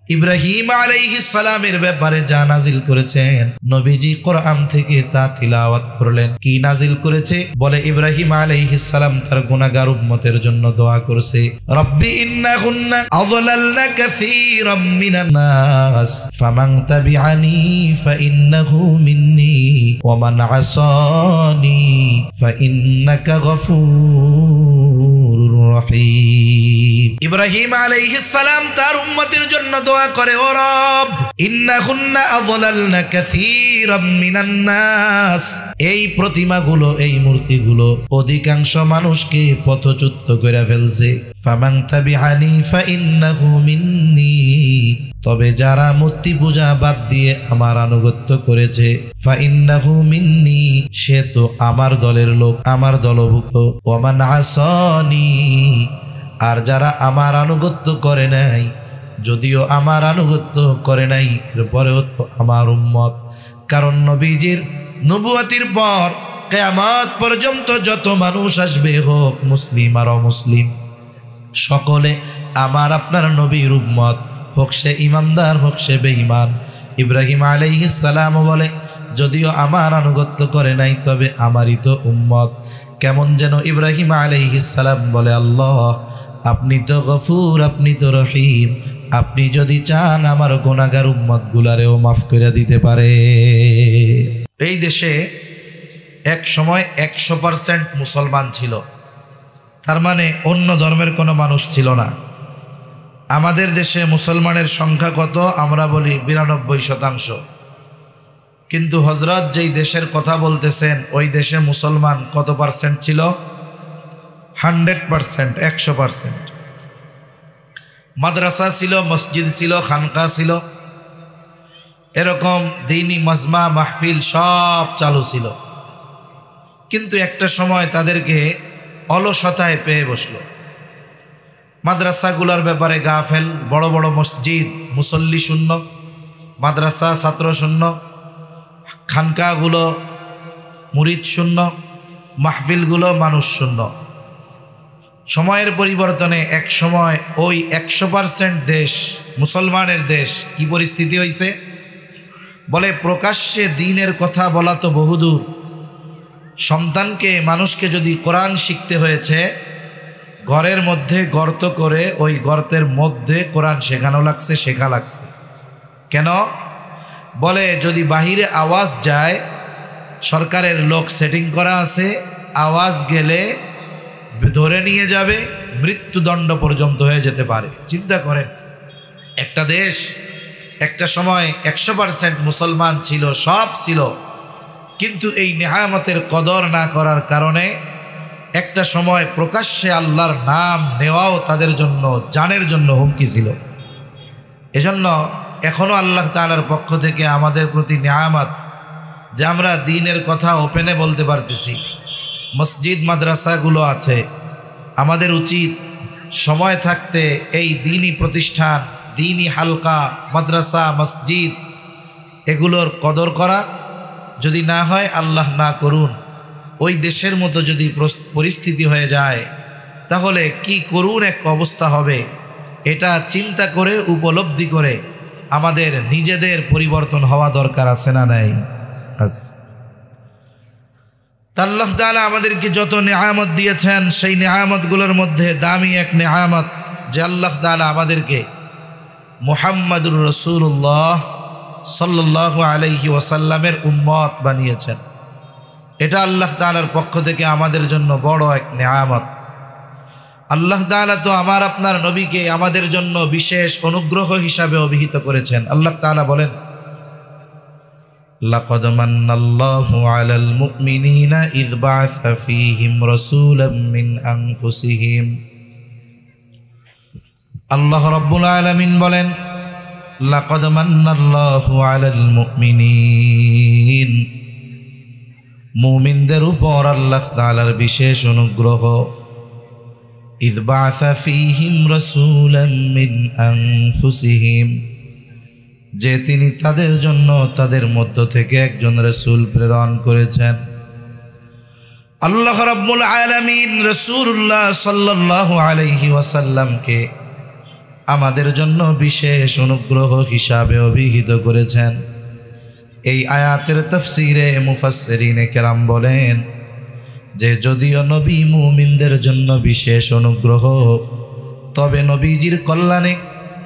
ইব্রাহিম আলাইহিস সালামের ব্যাপারে যা নাজিল করেছেন, নবীজি কোরআন থেকে তা তিলাওয়াত করলেন। কি নাজিল করেছে? বলে ইব্রাহিম আলাইহিস সালাম তার গুনাহগার উম্মতের জন্য দোয়া করছে, রব্বি ইন্নাহুন্না আযলালনা কাসীরাম মিনান নাস ফামান তাবিআনি ফাইন্নাহু মিন্নি ওয়া মান আসানি ফাইন্নাকা গফুরুর রহিম। ইব্রাহিম আলাইহিস সালাম তার উম্মতের জন্য দোয়া করে, ও রব, ইন্নাহুন্না আযলালনা কাসীরাম মিনান নাস, এই প্রতিমাগুলো, এই মূর্তিগুলো অধিকাংশ মানুষকে পথচ্যুত করে ফেলছে। ফামান তাবিআনি ফাইন্নাহু মিন্নি, তবে যারা মূর্তি পূজা বাদ দিয়ে আমার আনুগত্য করেছে, ফাইন্নাহু মিন্নি, সে তো আমার দলের লোক, আমার দলভুক্ত। ওয়া মান আসানি, আর যারা আমার আনুগত্য করে নাই, যদিও আমার আনুগত্য করে নাই, এরপরেও তো আমার উম্মত। কারণ নবীজির নবুয়তির পর কিয়ামত পর্যন্ত যত মানুষ আসবে, হোক মুসলিম আর অমুসলিম, সকলে আমার আপনার নবীর উম্মত, হোক সে ইমানদার হোক সে বেঈমান। ইব্রাহিম আলাইহিস সালাম বলে, যদিও আমার আনুগত্য করে নাই, তবে আমারই তো উম্মত। কেমন যেন ইব্রাহিম আলাইহিস সালাম বলে, আল্লাহ আপনি তো গফুর, আপনি তো রহিম, আপনি যদি চান আমার গুনাহগার উম্মত গুলারেও মাফ করে দিতে পারে। এই দেশে এক সময় 100% মুসলমান ছিল, তার মানে অন্য ধর্মের কোনো মানুষ ছিল না। আমাদের দেশে মুসলমানের সংখ্যা কত? আমরা বলি 92%। কিন্তু হযরত যেই দেশের কথা বলতেছেন, ওই দেশে মুসলমান কত পার্সেন্ট ছিল? 100%, 100%। মাদ্রাসা ছিল, মসজিদ ছিল, খানকা ছিল, এরকম দ্বীনি মাজমা মাহফিল সব চালু ছিল। কিন্তু একটা সময় তাদেরকে অলসতায় পেয়ে বসলো। মাদ্রাসাগুলোর ব্যাপারে গাফেল, বড় বড় মসজিদ মুসল্লি শূন্য, মাদ্রাসা ছাত্র শূন্য, খানকাগুলো মুরিদ শূন্য, মাহফিলগুলো মানুষ শূন্য। সময়ের পরিবর্তনে এক সময় ওই 100% দেশ, মুসলমানের দেশ, কি পরিস্থিতি হয়েছে? বলে প্রকাশ্যে দ্বীনের কথা বলা তো বহুদূর, সন্তানকে, মানুষকে যদি কোরআন শিখতে হয়েছে, ঘরের মধ্যে গর্ত করে ওই গর্তের মধ্যে কোরআন শেখা লাগছে। কেন? বলে যদি বাহিরে আওয়াজ যায়, সরকারের লোক সেটিং করা আছে, আওয়াজ গেলে ধরে নিয়ে যাবে, মৃত্যুদণ্ড পর্যন্ত হয়ে যেতে পারে। চিন্তা করেন, একটা দেশ একটা সময় 100% মুসলমান ছিল, সব ছিল, কিন্তু এই নেয়ামতের কদর না করার কারণে একটা সময় প্রকাশ্যে আল্লাহর নাম নেওয়াও তাদের জন্য, জানের জন্য হুমকি ছিল। এজন্য এখনো আল্লাহ তাআলার পক্ষ থেকে আমাদের প্রতি নেয়ামত যে আমরা দ্বীনের কথা ওপেনে বলতে পারতেছি, মসজিদ মাদ্রাসাগুলো আছে। আমাদের উচিত সময় থাকতে এই দ্বীনি প্রতিষ্ঠান, দ্বীনি হালকা, মাদ্রাসা, মসজিদ, এগুলোর কদর করা। যদি না হয়, আল্লাহ না করুন, ওই দেশের মতো যদি পরিস্থিতি হয়ে যায়, তাহলে কি করুন এক অবস্থা হবে, এটা চিন্তা করে উপলব্ধি করে আমাদের নিজেদের পরিবর্তন হওয়া দরকার আছে না নাই? আল্লাহ তাআলা আমাদেরকে যত নেয়ামত দিয়েছেন, সেই নেয়ামতগুলোর মধ্যে দামি এক নেয়ামত যে আল্লাহ তাআলা আমাদেরকে মুহাম্মাদুর রাসূলুল্লাহ সাল্লাল্লাহু আলাইহি ওয়াসাল্লামের উম্মত বানিয়েছেন। এটা আল্লাহ তাআলার পক্ষ থেকে আমাদের জন্য বড় এক নেয়ামত। আল্লাহ তাআলা তো আমার আপনার নবীকে আমাদের জন্য বিশেষ অনুগ্রহ হিসাবে অভিহিত করেছেন। আল্লাহ তাআলা বলেন, লাকাদ মান্নাল্লাহু আলাল মুমিনিনা ইয বা'আসা ফীহিম রাসূলাম মিন আনফুসিহিম। আল্লাহ রাব্বুল আলামিন বলেন, লাকাদ মান্নাল্লাহু আলাল মুমিনিন, মুমিনদের উপর আল্লাহ তাআলার বিশেষ অনুগ্রহ। ইয বা'আসা ফীহিম রাসূলাম মিন আনফুসিহিম, যে তিনি তাদের জন্য তাদের মধ্য থেকে একজন রাসূল প্রেরণ করেছেন। আল্লাহ রাব্বুল আলামিন রাসূলুল্লাহ সাল্লাল্লাহু আলাইহি ওয়াসাল্লামকে আমাদের জন্য বিশেষ অনুগ্রহ হিসাবে অভিহিত করেছেন। এই আয়াতের তাফসীরে মুফাসসিরিনে কেরাম বলেন যে যদিও নবী মুমিনদের জন্য বিশেষ অনুগ্রহ, তবে নবীজির কল্যাণে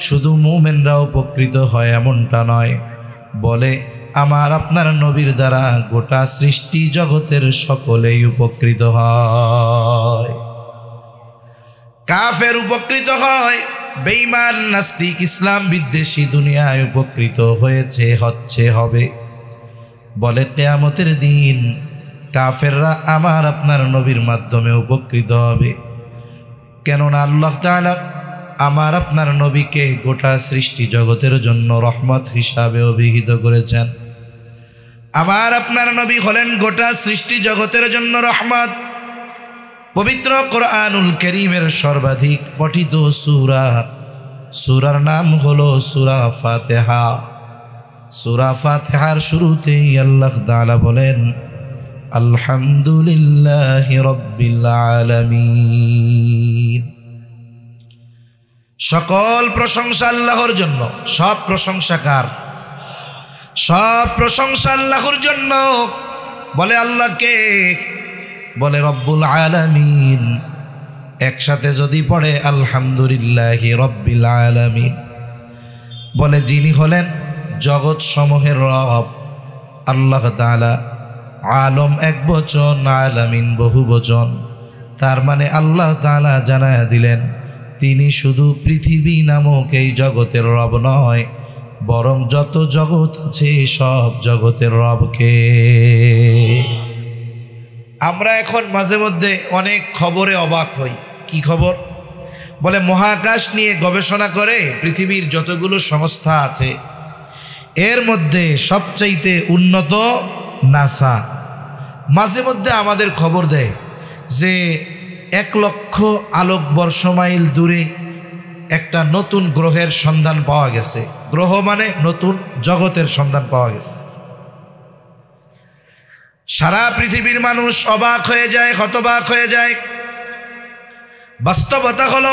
শুধু মুমিনরা উপকৃত হয় এমনটা নয়, বলে আমার আপনার নবীর দ্বারা গোটা সৃষ্টি জগতের সকলেই উপকৃত হয়। কাফের উপকৃত হয়, বেঈমান নাস্তিক ইসলাম বিদ্বেষী দুনিয়ায় উপকৃত হয়েছে, হচ্ছে, হবে। বলে কিয়ামতের দিন কাফেররা আমার আপনার নবীর মাধ্যমে উপকৃত হবে। কেননা আল্লাহ তাআলা আমার আপনার নবীকে গোটা সৃষ্টি জগতের জন্য রহমত হিসাবে অভিহিত করেছেন। আমার আপনার নবী হলেন গোটা সৃষ্টি জগতের জন্য রহমত। পবিত্র কোরআনুল কারীমের সর্বাধিক পঠিত সূরার নাম হলো সূরা ফাতিহা। সূরা ফাতিহার শুরুতেই আল্লাহ তাআলা বলেন আলহামদুলিল্লাহি রাব্বিল আলামিন। সকল প্রশংসা আল্লাহর জন্য। সব প্রশংসা কার? সব প্রশংসা আল্লাহর জন্য। বলে আল্লাহকে, বলে রব্বুল আলামিন। একসাথে যদি পড়ে আলহামদুলিল্লাহি রাব্বিল আলামিন, বলে যিনি হলেন জগৎ সমূহের রব আল্লাহ তাআলা। আলম এক বচন, আলামিন বহু বচন। তার মানে আল্লাহ তাআলা জানায়া দিলেন তিনি শুধু পৃথিবী নামক এই জগতের রব নয়, বরং যত জগৎ আছে সব জগতের রবকে। আমরা এখন মাঝে মধ্যে অনেক খবরে অবাক হই। কি খবর? বলে মহাকাশ নিয়ে গবেষণা করে পৃথিবীর যতগুলো সংস্থা আছে এর মধ্যে সবচাইতে উন্নত নাসা। মাঝে মধ্যে আমাদের খবর দেয় যে 1 লক্ষ আলোকবর্ষ মাইল দূরে একটা নতুন গ্রহের সন্ধান পাওয়া গেছে। গ্রহ মানে নতুন জগতের সন্ধান পাওয়া গেছে। সারা পৃথিবীর মানুষ অবাক হয়ে যায়, হতবাক হয়ে যায়। বাস্তবতা হলো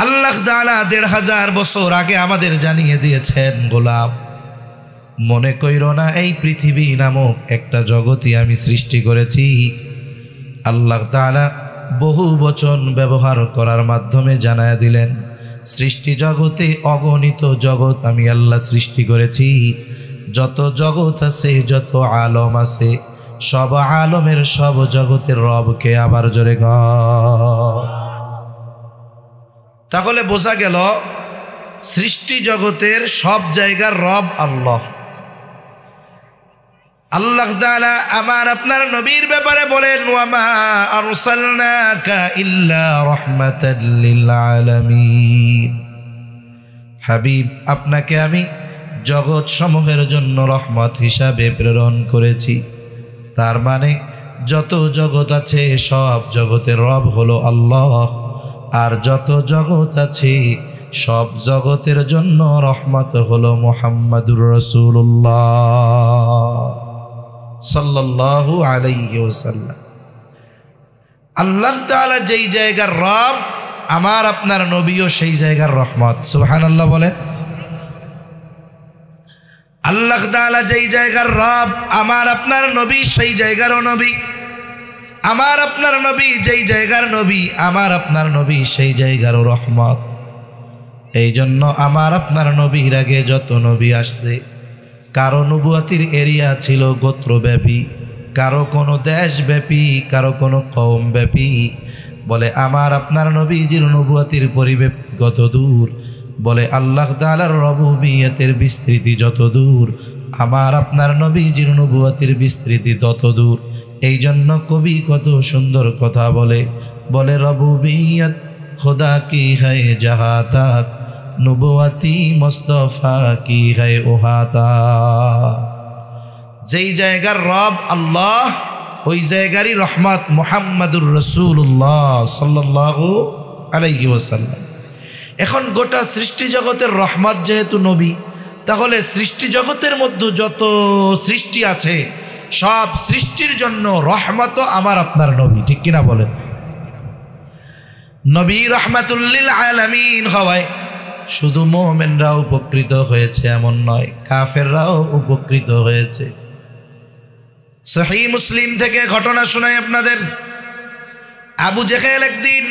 আল্লাহ তাআলা ১৫০০ বছর আগে আমাদের জানিয়ে দিয়েছেন, গোলাম মনে কইরো না এই পৃথিবী নামক একটা জগতই আমি সৃষ্টি করেছি। আল্লাহ তাআলা বহু বচন ব্যবহার করার মাধ্যমে জানায়া দিলেন সৃষ্টি জগতে অগণিত জগৎ আমি আল্লাহ সৃষ্টি করেছি। যত জগৎ আছে, যত আলম আছে, সব আলমের সব জগতের রবকে। আবার জোরে গ। তাহলে বোঝা গেল সৃষ্টি জগতের সব জায়গার রব আল্লাহ। আল্লাহ তাআলা আমার আপনার নবীর ব্যাপারে বলেন ওয়ামা আরসালনাকা ইল্লা রাহমাতাল লিল আলামিন। হাবিব, আপনাকে আমি জগৎ সমূহের জন্য রহমত হিসাবে প্রেরণ করেছি। তার মানে যত জগৎ আছে সব জগতের রব হলো আল্লাহ, আর যত জগৎ আছে সব জগতের জন্য রহমত হলো মুহাম্মাদুর রাসূলুল্লাহ সাল্লাল্লাহু আলাইহি ওয়াসাল্লাম। আল্লাহ তাআলা যেই জায়গার রব, আমার আপনার নবীও সেই জায়গার রহমত। সুবহানাল্লাহ বলেন। আল্লাহ তাআলা যেই জায়গার রব, আমার আপনার নবী সেই জায়গারও নবী। আমার আপনার নবী যেই জায়গার নবী, আমার আপনার নবী সেই জায়গারও রহমত। এই জন্য আমার আপনার নবীর আগে যত নবী আসছে, কারো নবুয়তির এরিয়া ছিল গোত্রব্যাপী, কারো কোনো দেশব্যাপী, কারো কোনো কওমব্যাপী। বলে আমার আপনার নবীজির নবুয়তির পরিব্যাপ্তি কত দূর, বলে আল্লাহ তাআলার রবুবিয়তের বিস্তৃতি যত দূর, আমার আপনার নবীজির নবুয়তির বিস্তৃতি তত দূর। এই জন্য কবি কত সুন্দর কথা বলে, বলে রবুবিয়ত খোদা কি হ্যায় জাহা তাক, নবুয়তি মুস্তাফা কি হ্যায় ওহাতা। যেই জায়গার রব আল্লাহ, ওই জায়গারই রহমত মুহাম্মাদুর রাসূলুল্লাহ সাল্লাল্লাহু আলাইহি ওয়াসাল্লাম। এখন গোটা সৃষ্টি জগতের রহমত যেহেতু নবী, তাহলে সৃষ্টি জগতের মধ্যে যত সৃষ্টি আছে সব সৃষ্টির জন্য রহমত আমার আপনার নবী। ঠিক কিনা বলেন? নবী রহমাতুল লিল আলামিন হওয়ায় শুধু মুমিনরা উপকৃত হয়েছে এমন নয়, কাফেররাও উপকৃত হয়েছে। সহিহ মুসলিম থেকে ঘটনা শোনাই আপনাদের। আবু জেহেল একদিন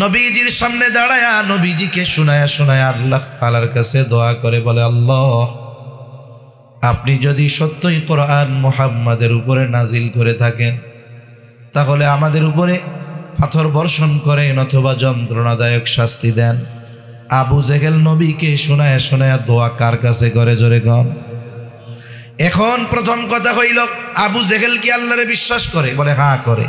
নবীজির সামনে দাঁড়ায়া নবীজিকে শোনায়া আল্লাহ তাআলার কাছে দোয়া করে বলে, আল্লাহ, আপনি যদি সত্যই কোরআন মুহাম্মাদের উপরে নাজিল করে থাকেন তাহলে আমাদের উপরে পাথর বর্ষণ করেন অথবা যন্ত্রণাদায়ক শাস্তি দেন। আবু জেহেল নবীকে শোনায়া দোয়া কার কাছে করে? জোরে গণ। এখন প্রথম কথা হইল, আবু জেহেল কি আল্লাহরে বিশ্বাস করে? বলে হ্যাঁ করে।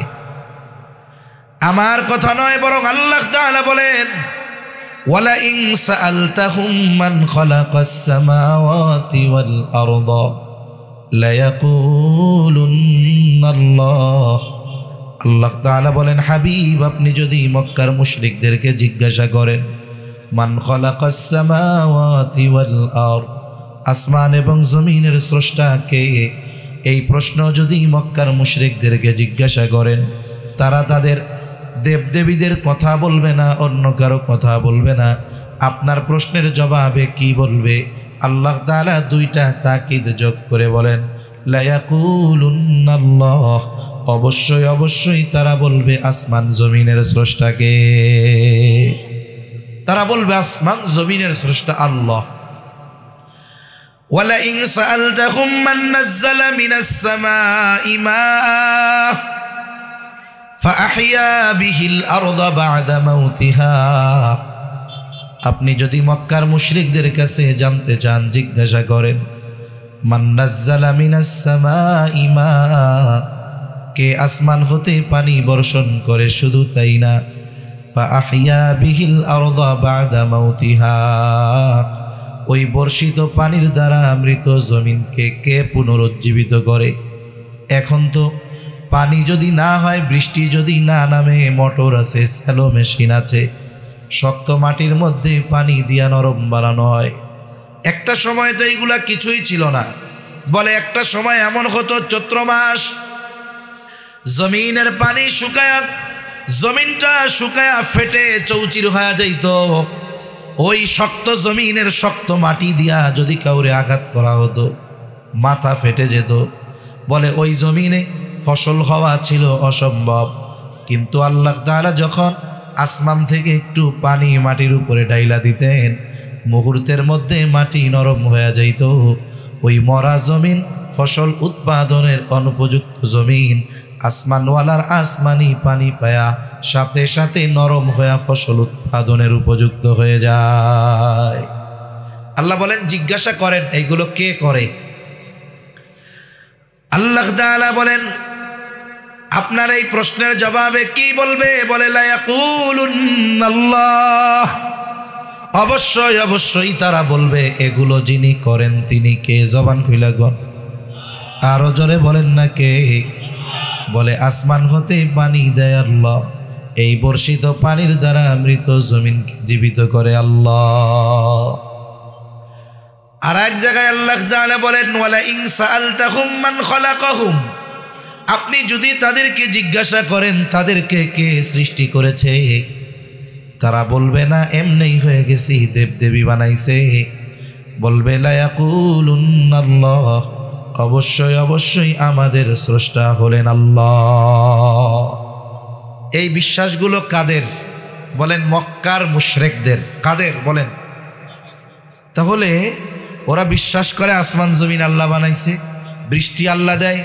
আমার কথা নয়, বরং আল্লাহ তাআলা বলেন, ওয়ালা ইন সাআলতাহুম মান খালাকাস সামাওয়াতি ওয়াল আরদা লায়াকুলুন্নাল্লাহ। আল্লাহ তাআলা বলেন, হাবিব, আপনি যদি মক্কার মুশরিকদেরকে জিজ্ঞাসা করেন মান খালাকাস সামাওয়াতি ওয়াল আরদ, আসমান এবং জমিনের স্রষ্টা কে, এই প্রশ্ন যদি মক্কার মুশরিকদেরকে জিজ্ঞাসা করেন, তারা তাদের দেবদেবীদের কথা বলবে না, অন্য কারো কথা বলবে না। আপনার প্রশ্নের জবাবে কি বলবে? আল্লাহ তাআলা দুইটা তাকিদ যোগ করে বলেন, লায়াকুলুন্নাল্লাহ, অবশ্যই অবশ্যই তারা বলবে আসমান জমিনের স্রষ্টাকে। তারা বলবে আসমান জমিনের স্রষ্টা আল্লাহ। ওয়ালা ইন সাআলতাহুম মান নাযালা মিনাস সামাই মাআ ফাআহইয়া বিহিল আরদা বা'দা মাউতিহা। আপনি যদি মক্কার মুশরিকদের কাছে জানতে চান, জিজ্ঞাসা করেন মান নাযালা মিনাস সামাই মাআ, কে আসমান হতে পানি বর্ষণ করে, শুধু তাই না, ফাআহইয়া বিহিল আরদা বা'দা মাউতিহা, ওই বর্ষিত পানির দ্বারা মৃত জমিনকে কে পুনরুজ্জীবিত করে। এখন তো পানি যদি না হয়, বৃষ্টি যদি না নামে, মোটর আছে, স্যালো মেশিন আছে, শক্ত মাটির মধ্যে পানি দিয়া নরম বানানো হয়। একটা সময় তো এইগুলা কিছুই ছিল না। বলে একটা সময় এমন হতো, চৈত্র মাস জমিনের পানি শুকায়া, জমিনটা শুকায়া ফেটে চৌচির হয়ে যাইত। ওই শক্ত জমিনের শক্ত মাটি দিয়া যদি কাউরে আঘাত করা হতো, মাথা ফেটে যেত। বলে ওই জমিনে ফসল হওয়া ছিল অসম্ভব। কিন্তু আল্লাহ তাআলা যখন আসমান থেকে একটু পানি মাটির উপরে ডাইলা দিতেন, মুহূর্তের মধ্যে মাটি নরম হয়ে যাইত। ওই মরা জমিন ফসল উৎপাদনের অনুপযুক্ত জমিন, আসমানওয়ালার আসমানি পানি পায়া সাথে সাথে নরম হয়ে ফসল উৎপাদনের উপযুক্ত হয়ে যায়। আল্লাহ বলেন, জিজ্ঞাসা করেন এইগুলো কে করে? আল্লাহ তাআলা বলেন, আপনার এই প্রশ্নের জবাবে কি বলবে? বলে লায়াকুলুন্নাল্লাহ, অবশ্যই অবশ্যই তারা বলবে এগুলো যিনি করেন তিনি কে? জবান খুইলা গন, আরো জোরে বলেন না কে? বলে আসমান হতে পানি দেয় আল্লাহ, এই বর্ষিত পানির দ্বারা মৃত জমিনকে জীবিত করে আল্লাহ। আর এক জায়গায় আল্লাহ তাআলা বলেন, ওয়ালা ইন সাআলতাহুম মান খালাকাহুম, আপনি যদি তাদেরকে জিজ্ঞাসা করেন তাদেরকে কে সৃষ্টি করেছে, তারা বলবে না এমনিই হয়ে গেছি, দেবদেবী বানাইছে। বলবে লায়াকুলুন্নাল্লাহ, অবশ্যই অবশ্যই আমাদের স্রষ্টা হলেন আল্লাহ। এই বিশ্বাসগুলো কাদের? বলেন মক্কার মুশরিকদের। কাদের বলেন? তাহলে ওরা বিশ্বাস করে আসমান জমিন আল্লাহ বানাইছে, বৃষ্টি আল্লাহ দেয়,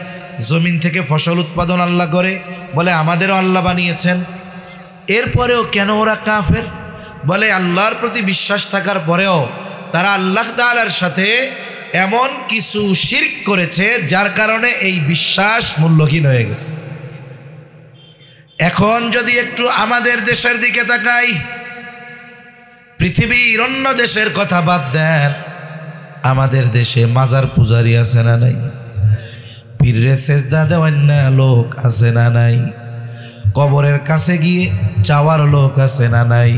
জমিন থেকে ফসল উৎপাদন আল্লাহ করে, বলে আমাদেরও আল্লাহ বানিয়েছেন। এরপরেও কেন ওরা কাফের? বলে আল্লাহর প্রতি বিশ্বাস থাকার পরেও তারা আল্লাহ তাআলার সাথে এমন কিছু শিরক করেছে যার কারণে এই বিশ্বাস মূল্যহীন হয়ে গেছে। এখন যদি একটু আমাদের দেশের দিকে তাকাই, পৃথিবীর অন্য দেশের কথা বাদ দেন, আমাদের দেশে মাজার পূজারি আছে না নাই? পীরে সেজদা দেওয়ার না লোক আছে না নাই? কবরের কাছে গিয়ে চাওয়ার লোক আছে না নাই?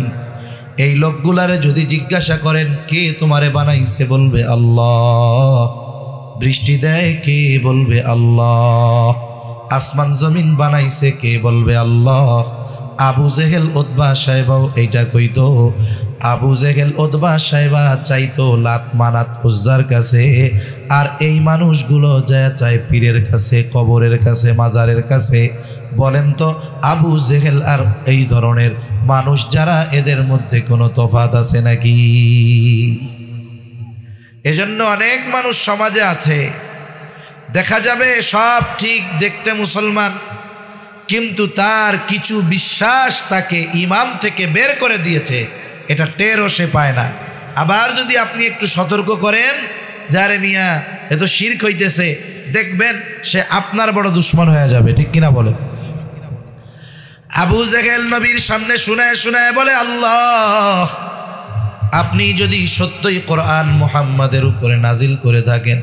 এই লোকগুলারে যদি জিজ্ঞাসা করেন কে তোমারে বানাইছে, বলবে আল্লাহ। বৃষ্টি দেয় কে? বলবে আল্লাহ। আসমান জমিন বানাইছে কে? বলবে আল্লাহ। আবু জেহেল উতবা সাহেবও এইটা কইতো, আবু জেহেল উতবা সাইবা চাইতো লাত মানাত উজ্জার কাছে, আর এই মানুষগুলো যায় চায় পীরের কাছে, কবরের কাছে, মাজারের কাছে। বলেন তো আবু জেহেল আর এই ধরনের মানুষ যারা, এদের মধ্যে কোনো তফাৎ আছে নাকি? এজন্য অনেক মানুষ সমাজে আছে, দেখা যাবে সব ঠিক দেখতে মুসলমান, কিন্তু তার কিছু বিশ্বাস তাকে ইমাম থেকে বের করে দিয়েছে, এটা টেরও সে পায় না। আবার যদি আপনি একটু সতর্ক করেন, যারে মিয়া এ তো শিরক হইতেছে, দেখবেন সে আপনার বড় দুশ্মন হয়ে যাবে। ঠিক কিনা বলেন? আবু জেহেল নবীর সামনে শুনায় শুনায় বলে, আল্লাহ, আপনি যদি সত্যই কোরআন মুহাম্মাদের উপরে নাজিল করে থাকেন,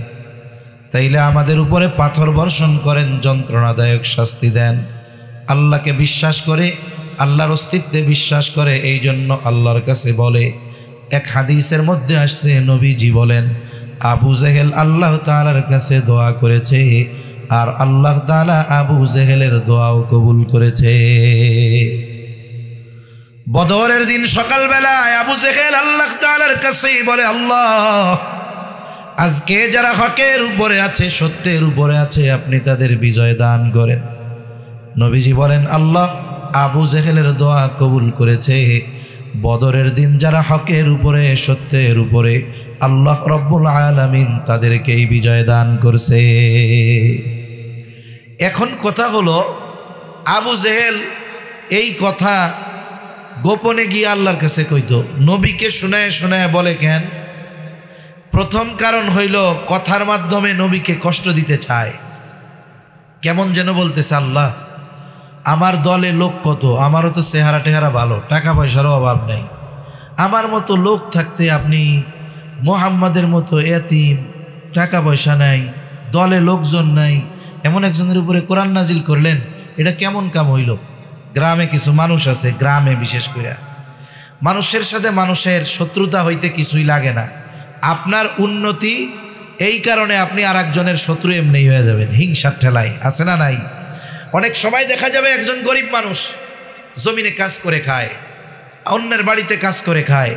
তাইলে আমাদের উপরে পাথর বর্ষণ করেন, যন্ত্রণাদায়ক শাস্তি দেন। আল্লাহকে বিশ্বাস করে, আল্লাহর অস্তিত্বে বিশ্বাস করে, এই জন্য আল্লাহর কাছে বলে। এক হাদিসের মধ্যে আসছে, নবীজি বলেন, আবু জেহেল আল্লাহ তাআলার কাছে দোয়া করেছে, আর আল্লাহ তাআলা আবু জেহেলের দোয়াও কবুল করেছে। বদরের দিন সকালবেলায় আবু জেহেল আল্লাহ তাআলার কাছে বলে, আল্লাহ, আজকে যারা হকের উপরে আছে, সত্যের উপরে আছে, আপনি তাদের বিজয় দান করেন। নবীজি বলেন, আল্লাহ আবু জেহেলের দোয়া কবুল করেছে। বদরের দিন যারা হকের উপরে, সত্যের উপরে, আল্লাহ রব্বুল আলামিন তাদেরকেই বিজয় দান করছে। এখন কথা হলো, আবু জেহেল এই কথা গোপনে গিয়ে আল্লাহর কাছে কইতো, নবীকে শোনায় শোনায় বলে কেন? প্রথম কারণ হইল, কথার মাধ্যমে নবীকে কষ্ট দিতে চায়। কেমন যেন বলতেছে, আল্লাহ, আমার দলে লোক কত, আমারও তো চেহারা টেহারা ভালো, টাকা পয়সারও অভাব নেই, আমার মতো লোক থাকতে আপনি মুহাম্মাদের মতো এতিম, টাকা পয়সা নাই, দলে লোকজন নাই, এমন একজনের উপরে কোরআন নাজিল করলেন, এটা কেমন কাম হইল? গ্রামে কিছু মানুষ আছে, গ্রামে বিশেষ করে মানুষের সাথে মানুষের শত্রুতা হইতে কিছুই লাগে না। আপনার উন্নতি এই কারণে আপনি আর একজনের শত্রু এমনি হয়ে যাবেন, হিংসার ঠেলায়। আছে না নাই? অনেক সময় দেখা যাবে একজন গরিব মানুষ জমিনে কাজ করে খায়, অন্যের বাড়িতে কাজ করে খায়,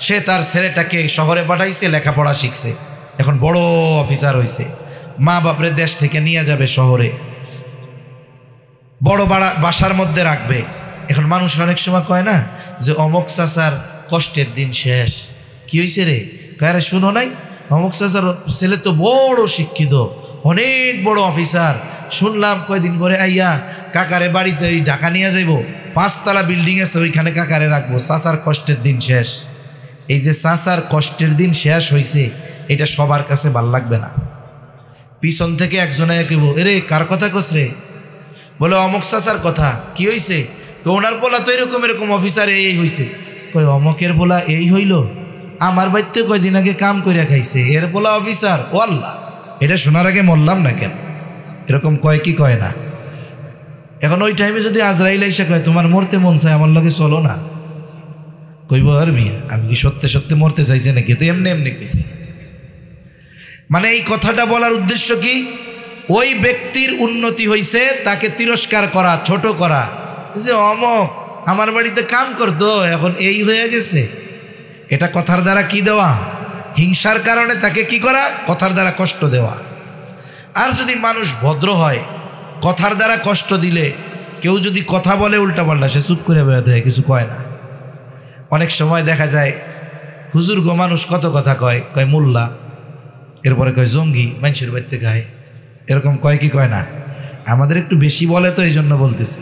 সে তার ছেলেটাকে শহরে পাঠাইছে, লেখাপড়া শিখছে, এখন বড় অফিসার হয়েছে, মা বাপরে দেশ থেকে নিয়ে যাবে শহরে, বড় বাসার মধ্যে রাখবে। এখন মানুষ অনেক সময় কয় না যে অমুক চাচার কষ্টের দিন শেষ। কি হয়েছে রে? কারে শুনো নাই, অমুক চাচার ছেলে তো বড় শিক্ষিত, অনেক বড় অফিসার, শুনলাম কয়দিন পরে আইয়া কাকারে বাড়িতে ওই ঢাকা নিয়ে যাইব, 5 তলা বিল্ডিং আছে, ওইখানে কাকারে রাখবো, চাচার কষ্টের দিন শেষ। এই যে চাচার কষ্টের দিন শেষ হয়েছে, এটা সবার কাছে ভাল লাগবে না। পিছন থেকে একজন কেব, এরে কার কথা কস রে? বলে অমুক চাচার কথা। কি হয়েছে? ওনার পোলা তো এরকম এরকম অফিসার এই হয়েছে। কই অমকের পোলা এই হইল? আমার বাড়িতে কয়দিন আগে কাম করিয়া খাইছে, এর পোলা অফিসার। ও আল্লাহ, এটা শোনার আগে মরলাম না কেন? এরকম কয় কি কয় না? এখন ওই টাইমে যদি আজরাইল এসে কয় তোমার মরতে মন চায়, আমার লগে চলো না, কইব আর মিয়া আমি কি সত্যি সত্যি মরতে চাইছে নাকি? তো এমনি এমনি কইছি। মানে এই কথাটা বলার উদ্দেশ্য কি? ওই ব্যক্তির উন্নতি হইছে, তাকে তিরস্কার করা, ছোট করা, যে অমক আমার বাড়িতে কাম করতো, এখন এই হয়ে গেছে। এটা কথার দ্বারা কি দেওয়া? হিংসার কারণে তাকে কি করা? কথার দ্বারা কষ্ট দেওয়া। আর যদি মানুষ ভদ্র হয়, কথার দ্বারা কষ্ট দিলে, কেউ যদি কথা বলে উল্টাপাল্টা, সে চুপ করে বেড়াতে হয়, কিছু কয় না। অনেক সময় দেখা যায় হুজুর গো মানুষ কত কথা কয়, কয় মোল্লা, এরপরে কয় জঙ্গি, মানুষের বাড়িতে গায়, এরকম কয় কি কয় না? আমাদের একটু বেশি বলে তো, এই জন্য বলতেছি।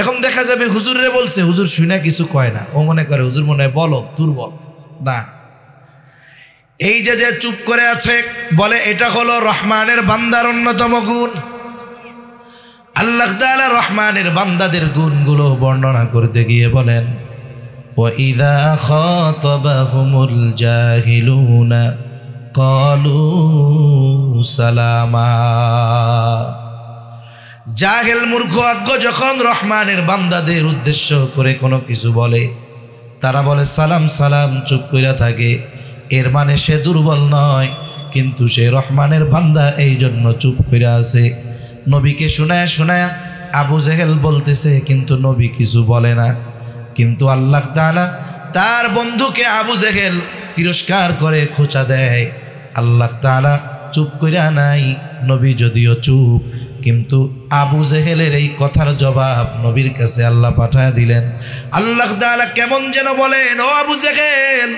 এখন দেখা যাবে হুজুরে বলছে, হুজুর শুনে কিছু কয় না, ও মনে করে হুজুর মনে হয় বলদ, দুর্বল না। এই যে যে চুপ করে আছে, বলে এটা হলো রহমানের বান্দার অন্যতম গুণ। আল্লাহ তাআলা রহমানের বান্দাদের গুণগুলো বর্ণনা করতে গিয়ে বলেন, ওয়াইযা খাতাবাহুমুল জাহিলুনা ক্বালু সালামা। জাহেল মূর্খ অজ্ঞ যখন রহমানের বান্দাদের উদ্দেশ্য করে কোনো কিছু বলে, তারা বলে সালাম সালাম, চুপ কইরা থাকে। এর মানে সে দুর্বল নয়, কিন্তু সে রহমানের বান্দা, এই জন্য চুপ কইরা আছে। নবীকে শোনায় শোনায় আবু জেহেল বলতেছে, কিন্তু নবী কিছু বলে না। কিন্তু আল্লাহ তাআলা তার বন্ধুকে আবু জেহেল তিরস্কার করে খোঁচা দেয়। আল্লাহ তাআলা চুপ কইরা নাই, নবী যদিও চুপ, কিন্তু আবু জেহেলের এই কথার জবাব নবীর কাছে আল্লাহ পাঠায় দিলেন। আল্লাহ তাআলা কেমন যেন বলেন, ও আবু জেহেল,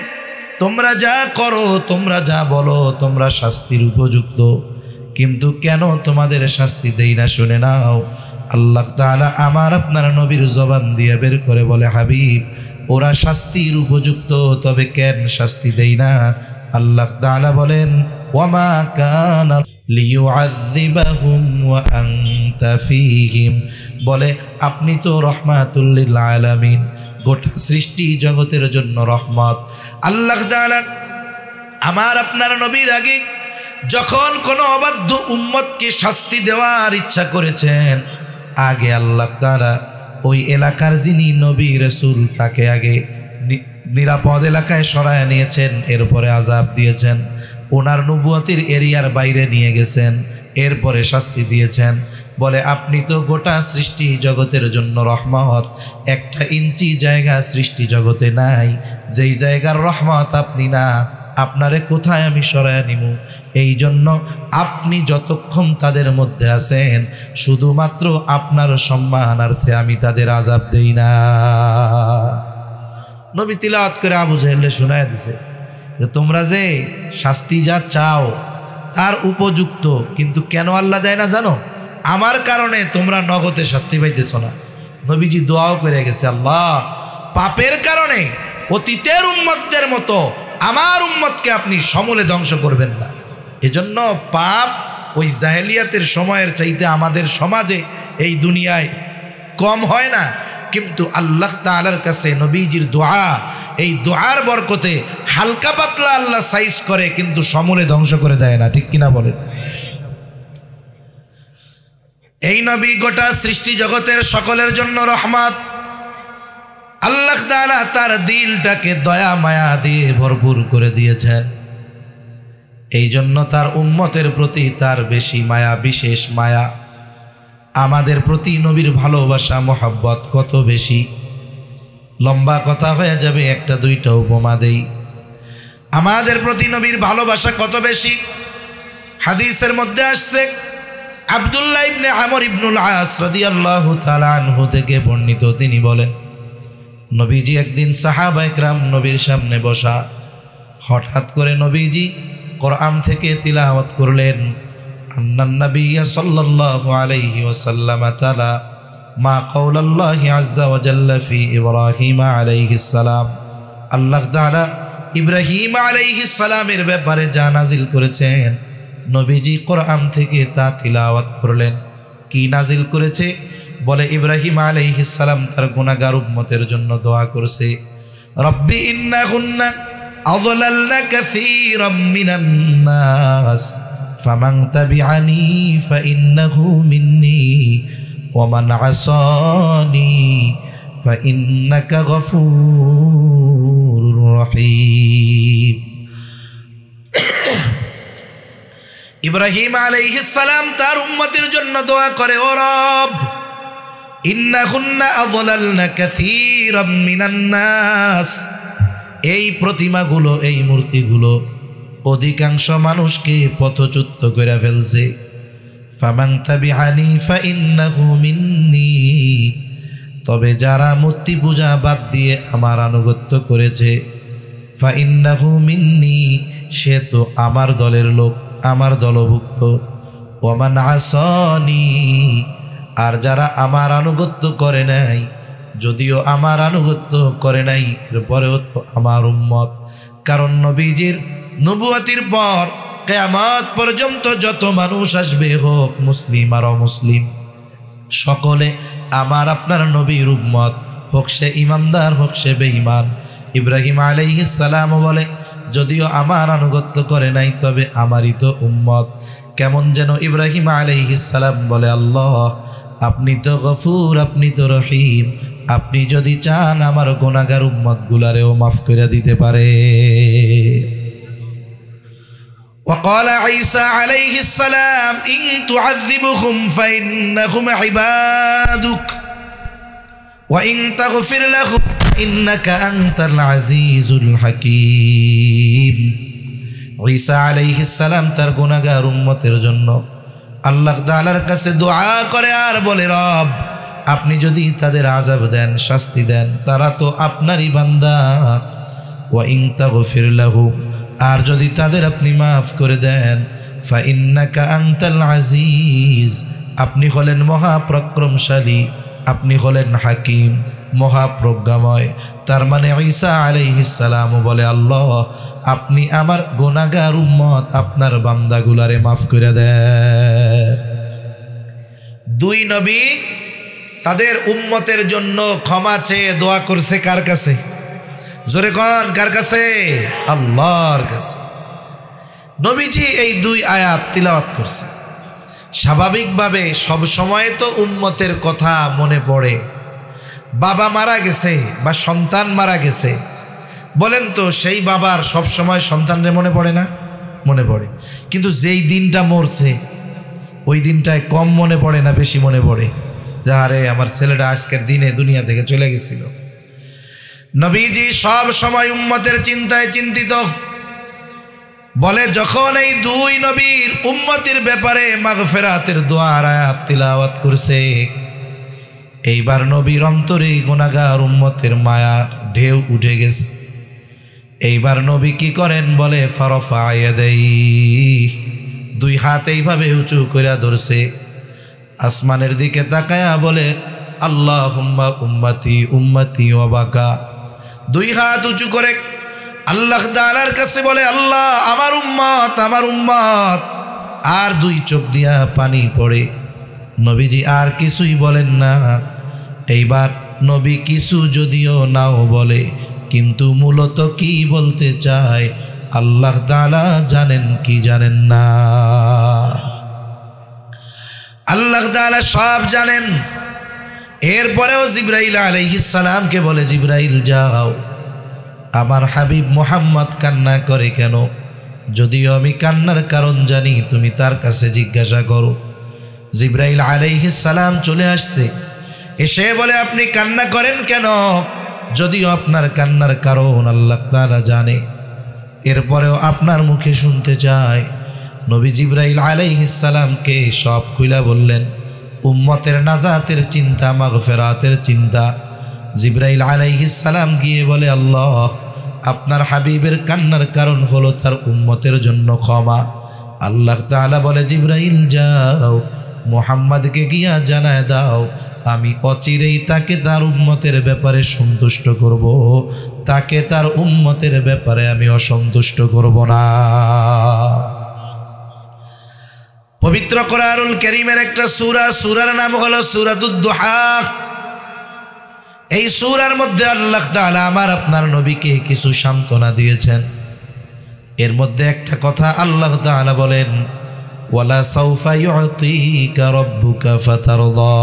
তোমরা যা করো, তোমরা যা বলো, তোমরা শাস্তির উপযুক্ত, কিন্তু কেন তোমাদের শাস্তি দেই না শুনে নাও। আল্লাহ তাআলা আমার আপনার নবীর জবান দিয়ে বের করে বলে, হাবিব, ওরা শাস্তির উপযুক্ত, তবে কেন শাস্তি দেই না? আল্লাহ তাআলা বলেন, ওয়ামা কানা লিয়ুআযযিবাহুম ওয়া আনতা ফীহিম, বলে আপনি তো রহমাতুল লিল আলামিন, গোটা সৃষ্টি জগতের জন্য রহমত। আল্লাহ তাআলা আমার আপনার নবীর আগে যখন কোনো অবাধ্য উম্মতকে শাস্তি দেওয়ার ইচ্ছা করেছেন, আগে আল্লাহ তাআলা ওই এলাকার যিনি নবী রাসূল তাকে আগে নিরাপদ এলাকায় সরায় নিয়েছেন, এরপরে আযাব দিয়েছেন। ওনার নবুয়তির এরিয়ার বাইরে নিয়ে গেছেন, এরপরে শাস্তি দিয়েছেন। বলে আপনি তো গোটা সৃষ্টি জগতের জন্য রহমত, একটা ইঞ্চি জায়গা সৃষ্টি জগতে নাই যেই জায়গার রহমত আপনি না, আপনারে কোথায় আমি সরায় নিমু? এই জন্য আপনি যতক্ষণ তাদের মধ্যে আছেন, শুধুমাত্র আপনার সম্মানার্থে আমি তাদের আযাব দেই না। নবী তিলাওয়াত করে আবু জেহেলকে শোনায় দিছে যে তোমরা যে শাস্তি যা চাও তার উপযুক্ত, কিন্তু কেন আল্লাহ দেয় না জানো? আমার কারণে তোমরা নগদে শাস্তি পাইতেছ না। নবীজি দোয়াও করে গেছে, আল্লাহ, পাপের কারণে অতীতের উম্মতদের মতো আমার উম্মতকে আপনি সমূলে ধ্বংস করবেন না। এজন্য পাপ ওই জাহেলিয়াতের সময়ের চাইতে আমাদের সমাজে এই দুনিয়ায় কম হয় না, কিন্তু আল্লাহ তাআলার কাছে নবীজির দোয়া, এই দোয়ার বরকতে হালকা পাতলা আল্লাহ সাইজ করে, কিন্তু সমূলে ধ্বংস করে দেয় না। ঠিক কিনা বলেন? এই নবী গোটা সৃষ্টি জগতের সকলের জন্য রহমত। আল্লাহ তাআলা তার দিলটাকে দয়া মায়া দিয়ে ভরপুর করে দিয়েছেন। এই জন্য তার উম্মতের প্রতি তার বেশি মায়া, বিশেষ মায়া। আমাদের প্রতি নবীর ভালোবাসা, মোহাব্বত কত বেশি! লম্বা কথা হয়ে যাবে, একটা দুইটা উপমা দেই। আমাদের প্রতি নবীর ভালোবাসা কত বেশি! হাদিসের মধ্যে আসছে, আব্দুল্লাহ ইবনে আমর ইবনুল আস রাদিয়াল্লাহু তাআলা আনহু থেকে বর্ণিত, তিনি বলেন, নবীজি একদিন সাহাবায়ে কেরাম নবীর সামনে বসা, হঠাৎ করে নবীজি কোরআন থেকে তিলাওয়াত করলেন, আন্নান নাবিয়্যা সাল্লাল্লাহু আলাইহি ওয়াসাল্লাম তাআলা মা কাওলাল্লাহি আযজা ওয়া জাল্লা ফি ইব্রাহিম আলাইহিস সালাম। আল্লাহ তাআলা ইব্রাহিম আলাইহিস সালামের ব্যাপারে যা নাজিল করেছেন, নবীজি কোরআন থেকে তা তিলাওয়াত করলেন। কি নাজিল করেছে? বলে ইব্রাহিম আলাইহিস সালাম তার গুনাহগার উম্মতের জন্য দোয়া করছে, রব্বি ইন্নাহুন্না আযলালনা কাসীরাম মিনান নাস ফামান তাবিআনি ফাইন্নাহু মিন্নি ওয়া মান আসানি ফাইন্নাকা গফুরুর রহিম। ইব্রাহিম আলাইহিস সালাম তার উম্মতের জন্য দোয়া করে, ও রব, ইন্নাহুন্না আযলালনা কাসীরাম মিনান নাস, এই প্রতিমাগুলো, এই মূর্তিগুলো অধিকাংশ মানুষকে পথচ্যুত করে ফেলছে। ফামান তাবিআনি ফাইন্নাহু মিন্নি, তবে যারা মূর্তি পূজা বাদ দিয়ে আমার আনুগত্য করেছে, ফাইন্নাহু মিন্নি, সে তো আমার দলের লোক, আমার দলভুক্ত। ওয়া মান আসানি, আর যারা আমার আনুগত্য করে নাই, যদিও আমার আনুগত্য করে নাই, এরপরেও তো আমার উম্মত। কারণ নবীজির নবুয়তির পর কিয়ামত পর্যন্ত যত মানুষ আসবে, হোক মুসলিম আর অমুসলিম, সকলে আমার আপনার নবীর উম্মত, হোক সে ইমানদার হোক সে বেঈমান। ইব্রাহিম আলাইহিস সালাম বলে, যদিও আমার আনুগত্য করে নাই, তবে আমারই তো উম্মত। কেমন যেন ইব্রাহিম আলাইহিস সালাম বলে, আল্লাহ, আপনি তো গফুর, আপনি তো রহিম, আপনি যদি চান আমার গুনাহগার উম্মত গুলারেও মাফ করে দিতে পারে। وقال عيسى عليه السلام إن تعذبهم فإنهم عبادك وإن تغفر لهم ইন্নাকা আনতাল আজিজুল হাকীম। ঈসা আলাইহিস সালাম তার গুনাহগার উম্মতের জন্য আল্লাহ তাআলার কাছে দোয়া করে আর বলে, রব আপনি যদি তাদের আযাব দেন, শাস্তি দেন, তারা তো আপনারই বান্দা। ওয়া ইন তাগফির লাহু, আর যদি তাদের আপনি মাফ করে দেন, ফা ইন্নাকা আনতাল আজিজ, আপনি হলেন মহাপরাক্রমশালী, আপনি হলেন হাকিম, মহাপ্রজ্ঞাময়। তার মানে ঈসা আলাইহিস সালাম বলে, আল্লাহ আপনি আমার গুনাহগার উম্মত, আপনার বান্দাগুলারে মাফ করে দেন। দুই নবী তাদের উম্মতের জন্য ক্ষমা চেয়ে দোয়া করছে কার কাছে? জোরে কোন, কার কাছে? আল্লাহর কাছে। নবীজি এই দুই আয়াত তিলাওয়াত করছে। স্বাভাবিকভাবে সব সময় তো উম্মতের কথা মনে পড়ে। বাবা মারা গেছে বা সন্তান মারা গেছে, বলেন তো সেই বাবার সব সময় সন্তানরে মনে পড়ে না? মনে পড়ে। কিন্তু যেই দিনটা মরছে ওই দিনটায় কম মনে পড়ে না বেশি মনে পড়ে? যারে আমার ছেলেটা আজকের দিনে দুনিয়া থেকে চলে গেছিল। নবীজি সব সময় উম্মতের চিন্তায় চিন্তিত। বলে যখন এই দুই নবীর উম্মতের ব্যাপারে মাগফিরাতের দোয়ার আয়াত তিলাওয়াত করছে, এইবার নবীর অন্তরে গুনাহগার উম্মতের মায়া ঢেউ উঠে গেছে। এইবার নবী কি করেন? বলে ফারফা ইয়াদাইহি, দুই হাত এইভাবে উঁচু কইরা ধরছে, আসমানের দিকে তাকায়া বলে আল্লাহুম্মা উম্মতি উম্মতি ওয়া বাকা। দুই হাত উঁচু করে আল্লাহ তাআলার কাছে বলে, আল্লাহ আমার উম্মত, আমার উম্মত। আর দুই চোখ দিয়া পানি পড়ে। নবীজি আর কিছুই বলেন না। এইবার নবী কিছু যদিও নাও বলে, কিন্তু মূলত কি বলতে চায় আল্লাহ তাআলা জানেন কি জানেন না? আল্লাহ তাআলা সব জানেন। এরপরেও জিবরাইল আলাইহিস সালামকে বলে, জিবরাইল যাও, আমার হাবিব মুহাম্মদ কান্না করে কেন? যদিও আমি কান্নার কারণ জানি, তুমি তার কাছে জিজ্ঞাসা করো। জিবরাইল আলাইহিস সালাম চলে আসছে, এসে বলে আপনি কান্না করেন কেন? যদিও আপনার কান্নার কারণ আল্লাহ তাআলা জানে, এরপরেও আপনার মুখে শুনতে চায়। নবী জিবরাইল আলাইহিস সালামকে সব খুইলা বললেন, উম্মতের নাজাতের চিন্তা, মাগফিরাতের চিন্তা। জিবরাইল আলাইহিস সালাম গিয়ে বলে, আল্লাহ আপনার হাবিবের কান্নার কারণ হলো তার উম্মতের জন্য ক্ষমা। আল্লাহ তাআলা বলে, জিবরাইল যাও, মুহাম্মদকে গিয়া জানায় দাও, আমি অচিরেই তাকে তার উম্মতের ব্যাপারে সন্তুষ্ট করব, তাকে তার উম্মতের ব্যাপারে আমি অসন্তুষ্ট করব না। পবিত্র কোরআনুল কারীমের একটা সূরা, সূরার নাম হলো সূরাতুদ দুহা। এই সূরার মধ্যে আল্লাহ তাআলা আমার আপনার নবীকে কিছু সান্ত্বনা দিয়েছেন। এর মধ্যে একটা কথা আল্লাহ তাআলা বলেন, ওয়ালা সাউফা ইউতিকা রাব্বুকা ফাতারদা,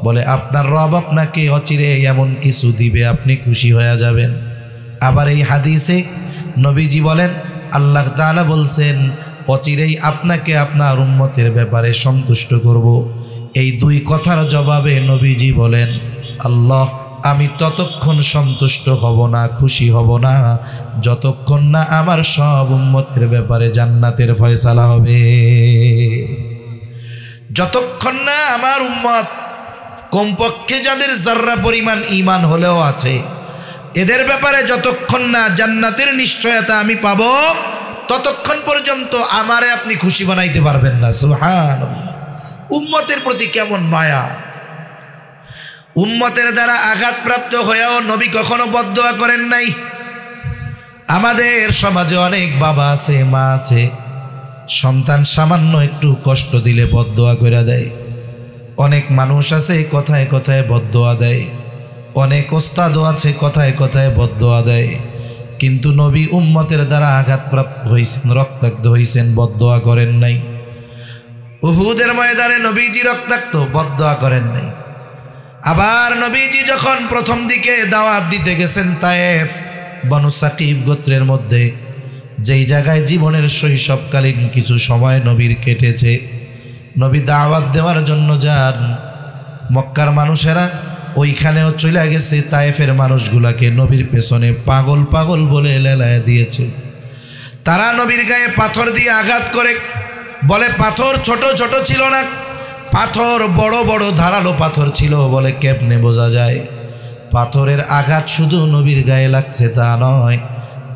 বলে আপনার রব আপনাকে অচিরে এমন কিছু দিবে আপনি খুশি হয়ে যাবেন। আবার এই হাদিসে নবীজি বলেন, আল্লাহ তাআলা বলছেন অচিরেই আপনাকে আপনার উম্মতের ব্যাপারে সন্তুষ্ট করব। এই দুই কথার জবাবে নবীজি বলেন, আল্লাহ আমি ততক্ষণ সন্তুষ্ট হব না, খুশি হব না, যতক্ষণ না আমার সব উম্মতের ব্যাপারে জান্নাতের ফয়সালা হবে। যতক্ষণ না আমার উম্মত কমপক্ষে যাদের যাররা পরিমাণ ঈমান হলেও আছে, এদের ব্যাপারে যতক্ষণ না জান্নাতের নিশ্চয়তা আমি পাব, ততক্ষণ পর্যন্ত আমারে আপনি খুশি বানাইতে পারবেন না। সুবহানাল্লাহ। উম্মতের প্রতি কেমন মায়া! উম্মতের দ্বারা আঘাতপ্রাপ্ত হয়েও নবী কখনো বদদোয়া করেন নাই। আমাদের সমাজে অনেক বাবা আছে, মা আছে, সন্তান সামান্য একটু কষ্ট দিলে বদদোয়া করে দেয়। অনেক মানুষ আছে কথায় কথায় বদদোয়া দেয়। অনেক ওস্তাদও আছে কথায় কথায় বদদোয়া দেয়। কিন্তু নবী উম্মতের দ্বারা আঘাতপ্রাপ্ত হয়েছেন, রক্তাক্ত হয়েছেন, বদদোয়া করেন নাই। উহুদের ময়দানে নবীজি রক্তাক্ত, বদদোয়া করেন নাই। আবার নবীজি যখন প্রথম দিকে দাওয়াত দিতে গেছেন তায়েফ, বনু সাকিফ গোত্রের মধ্যে, যেই জায়গায় জীবনের শৈশবকালীন কিছু সময় নবীর কেটেছে, নবী দাওয়াত দেওয়ার জন্য যান। মক্কার মানুষেরা ওইখানেও চলে গেছে, তায়েফের মানুষগুলাকে নবীর পেছনে পাগল পাগল বলে লেলায় দিয়েছে। তারা নবীর গায়ে পাথর দিয়ে আঘাত করে, বলে পাথর ছোট ছোট ছিল না, পাথর বড় বড় ধারালো পাথর ছিল। বলে কেমনে বোঝা যায়? পাথরের আঘাত শুধু নবীর গায়ে লাগছে তা নয়,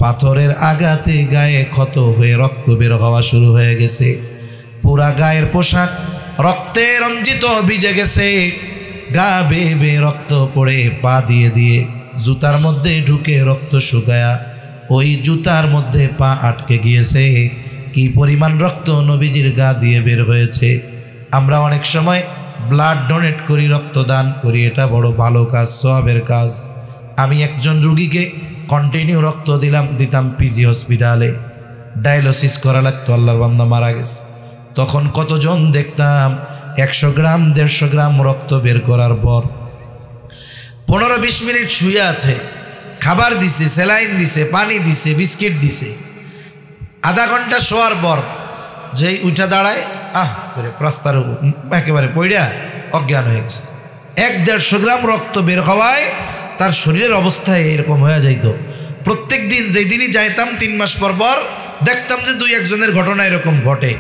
পাথরের আঘাতে গায়ে ক্ষত হয়ে রক্ত বের হওয়া শুরু হয়ে গেছে। পুরা গায়ের পোশাক রক্তে রঞ্জিত ভিজে গেছে, গা বেয়ে বেয়ে রক্ত পড়ে পা দিয়ে দিয়ে জুতার মধ্যে ঢুকে রক্ত শুকায়া ওই জুতার মধ্যে পা আটকে গিয়েছে। কি পরিমাণ রক্ত নবীজির গা দিয়ে বের হয়েছে। আমরা অনেক সময় ব্লাড ডোনেট করি, রক্তদান করি, এটা বড় ভালো কাজ, সওয়াবের কাজ। আমি একজন রুগীকে কন্টিনিউ রক্ত দিতাম পিজি হসপিটালে, ডায়ালিসিস করা লাগতো, আল্লাহর বান্দা মারা গেছে। তখন কতজন দেখতাম 100 গ্রাম 150 গ্রাম রক্ত বের করার পর 15-20 মিনিট শুয়ে আছে, খাবার দিছে, স্যালাইন দিছে, পানি দিছে, বিস্কিট দিছে। আধা ঘন্টা শোয়ার পর যেই উঠা দাঁড়ায়, করে রাস্তার একেবারে পইড়া অজ্ঞান হয়ে গেছে। 1-150 গ্রাম রক্ত বের হওয়ায় তার শরীরের অবস্থায় এরকম হয়ে যাইত। প্রত্যেক দিন যেই দিনই যাইতাম 3 মাস পর পর দেখতাম যে 2-1 জনের ঘটনা এরকম ঘটে।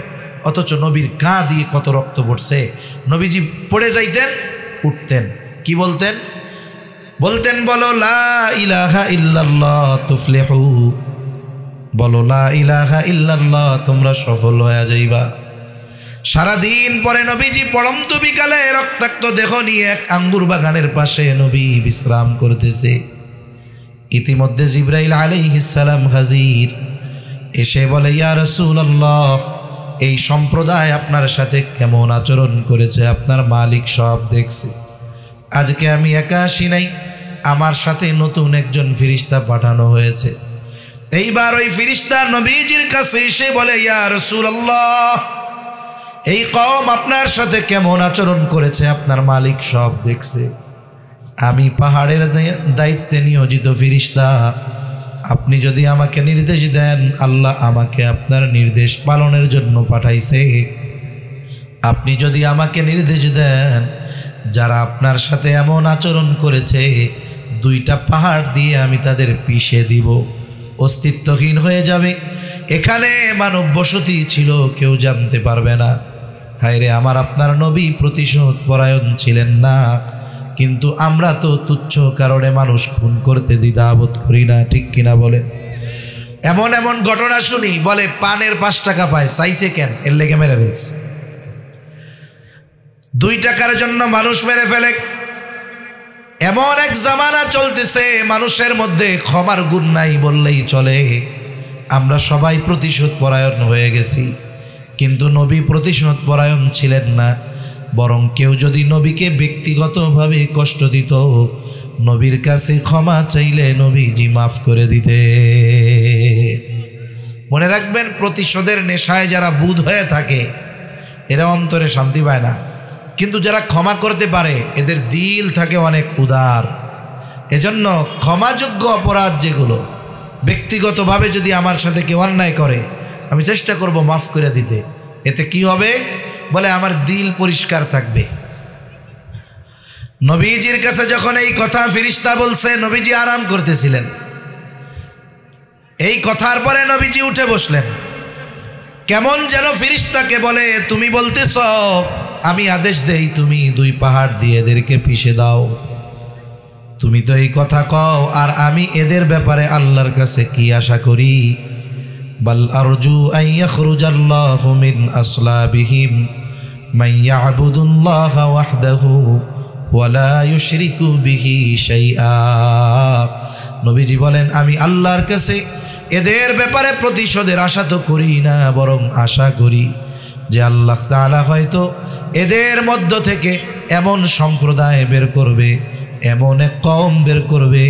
অথচ নবীর গা দিয়ে কত রক্ত পড়ছে। নবীজি পড়ে যাইতেন, উঠতেন, কি বলতেন? বলতেন বলো লা ইলাহা ইল্লাল্লাহ তুফলিহু, বলো লা ইলাহা ইল্লাল্লাহ, তোমরা সফল হয়ে যাইবা। সারাদিন পরে নবীজি পড়ন্ত বিকালে রক্তাক্ত দেহ নিয়ে এক আঙ্গুর বাগানের পাশে নবী বিশ্রাম করতেছে। ইতিমধ্যে জিবরাইল আলাইহিস সালাম হাজির, এসে বলে ইয়া রাসূলুল্লাহ, এই সম্প্রদায় আপনার সাথে কেমন আচরণ করেছে আপনার মালিক সব দেখছে। আজকে আমি একা আসি নাই, আমার সাথে নতুন একজন ফেরেশতা পাঠানো হয়েছে। এইবার ওই ফেরেশতা নবীজির কাছে এসে বলে ইয়া রাসূলুল্লাহ, এই কওম আপনার সাথে কেমন আচরণ করেছে আপনার মালিক সব দেখছে। আমি পাহাড়ের দায়িত্বে নিয়োজিত ফেরেশতা, আপনি যদি আমাকে নির্দেশ দেন, আল্লাহ আমাকে আপনার নির্দেশ পালনের জন্য পাঠাইছে। আপনি যদি আমাকে নির্দেশ দেন, যারা আপনার সাথে এমন আচরণ করেছে 2টা পাহাড় দিয়ে আমি তাদের পিষে দিব, অস্তিত্বহীন হয়ে যাবে। এখানে মানব বসতি ছিল, কেউ জানতে পারবে না। হায়রে, আমার আপনার নবী প্রতিশোধ পরায়ণ ছিলেন না, কিন্তু আমরা তো তুচ্ছ কারণে মানুষ খুন করতে দ্বিধাবোধ করি না, ঠিক কিনা বলেন? এমন এমন ঘটনা শুনি, বলে পানের 5 টাকা পায়, চাইছে কেন? এর লেগে মেরে ফেলছে। 2 টাকার জন্য মানুষ মেরে ফেলে। এমন এক জামানা চলতেছে, মানুষের মধ্যে ক্ষমার গুণ নাই বললেই চলে। আমরা সবাই প্রতিশোধ পরায়ণ হয়ে গেছি, কিন্তু নবী প্রতিশোধ পরায়ণ ছিলেন না। বরং কেউ যদি নবীকে ব্যক্তিগতভাবে কষ্ট দিত, নবীর কাছে ক্ষমা চাইলে নবীজি মাফ করে দিতে। মনে রাখবেন, প্রতিশোধের নেশায় যারা বুঁদ হয়ে থাকে এরা অন্তরে শান্তি পায় না, কিন্তু যারা ক্ষমা করতে পারে এদের দিল থাকে অনেক উদার। এজন্য ক্ষমাযোগ্য অপরাধ যেগুলো, ব্যক্তিগতভাবে যদি আমার সাথে কেউ অন্যায় করে, আমি চেষ্টা করব মাফ করে দিতে। এতে কি হবে? বলে আমার দিল পরিষ্কার থাকবে। নবীজির কাছে যখন এই কথা ফেরেশতা বলছে, নবীজি আরাম করতেছিলেন। এই কথার পরে নবীজি উঠে বসলেন। কেমন যেন ফেরেশতাকে বলে, তুমি বলতেছ, আমি আদেশ দেই তুমি 2 পাহাড় দিয়ে এদেরকে পিষে দাও। তুমি তো এই কথা কও, আর আমি এদের ব্যাপারে আল্লাহর কাছে কি আশা করি? বাল আরজু আন ইয়াখরুজাল্লাহু মিন আসলাবিহিম মান ইয়াবুদুল্লাহা ওয়াহদাহু ওয়া লা ইউশরিকু বিহি শাইআ। নবীজি বলেন, আমি আল্লাহর কাছে এদের ব্যাপারে প্রতিশোধের আশা তো করি না, বরং আশা করি যে আল্লাহ তাআলা হয়তো এদের মধ্য থেকে এমন সম্প্রদায় বের করবে, এমন এক কওম বের করবে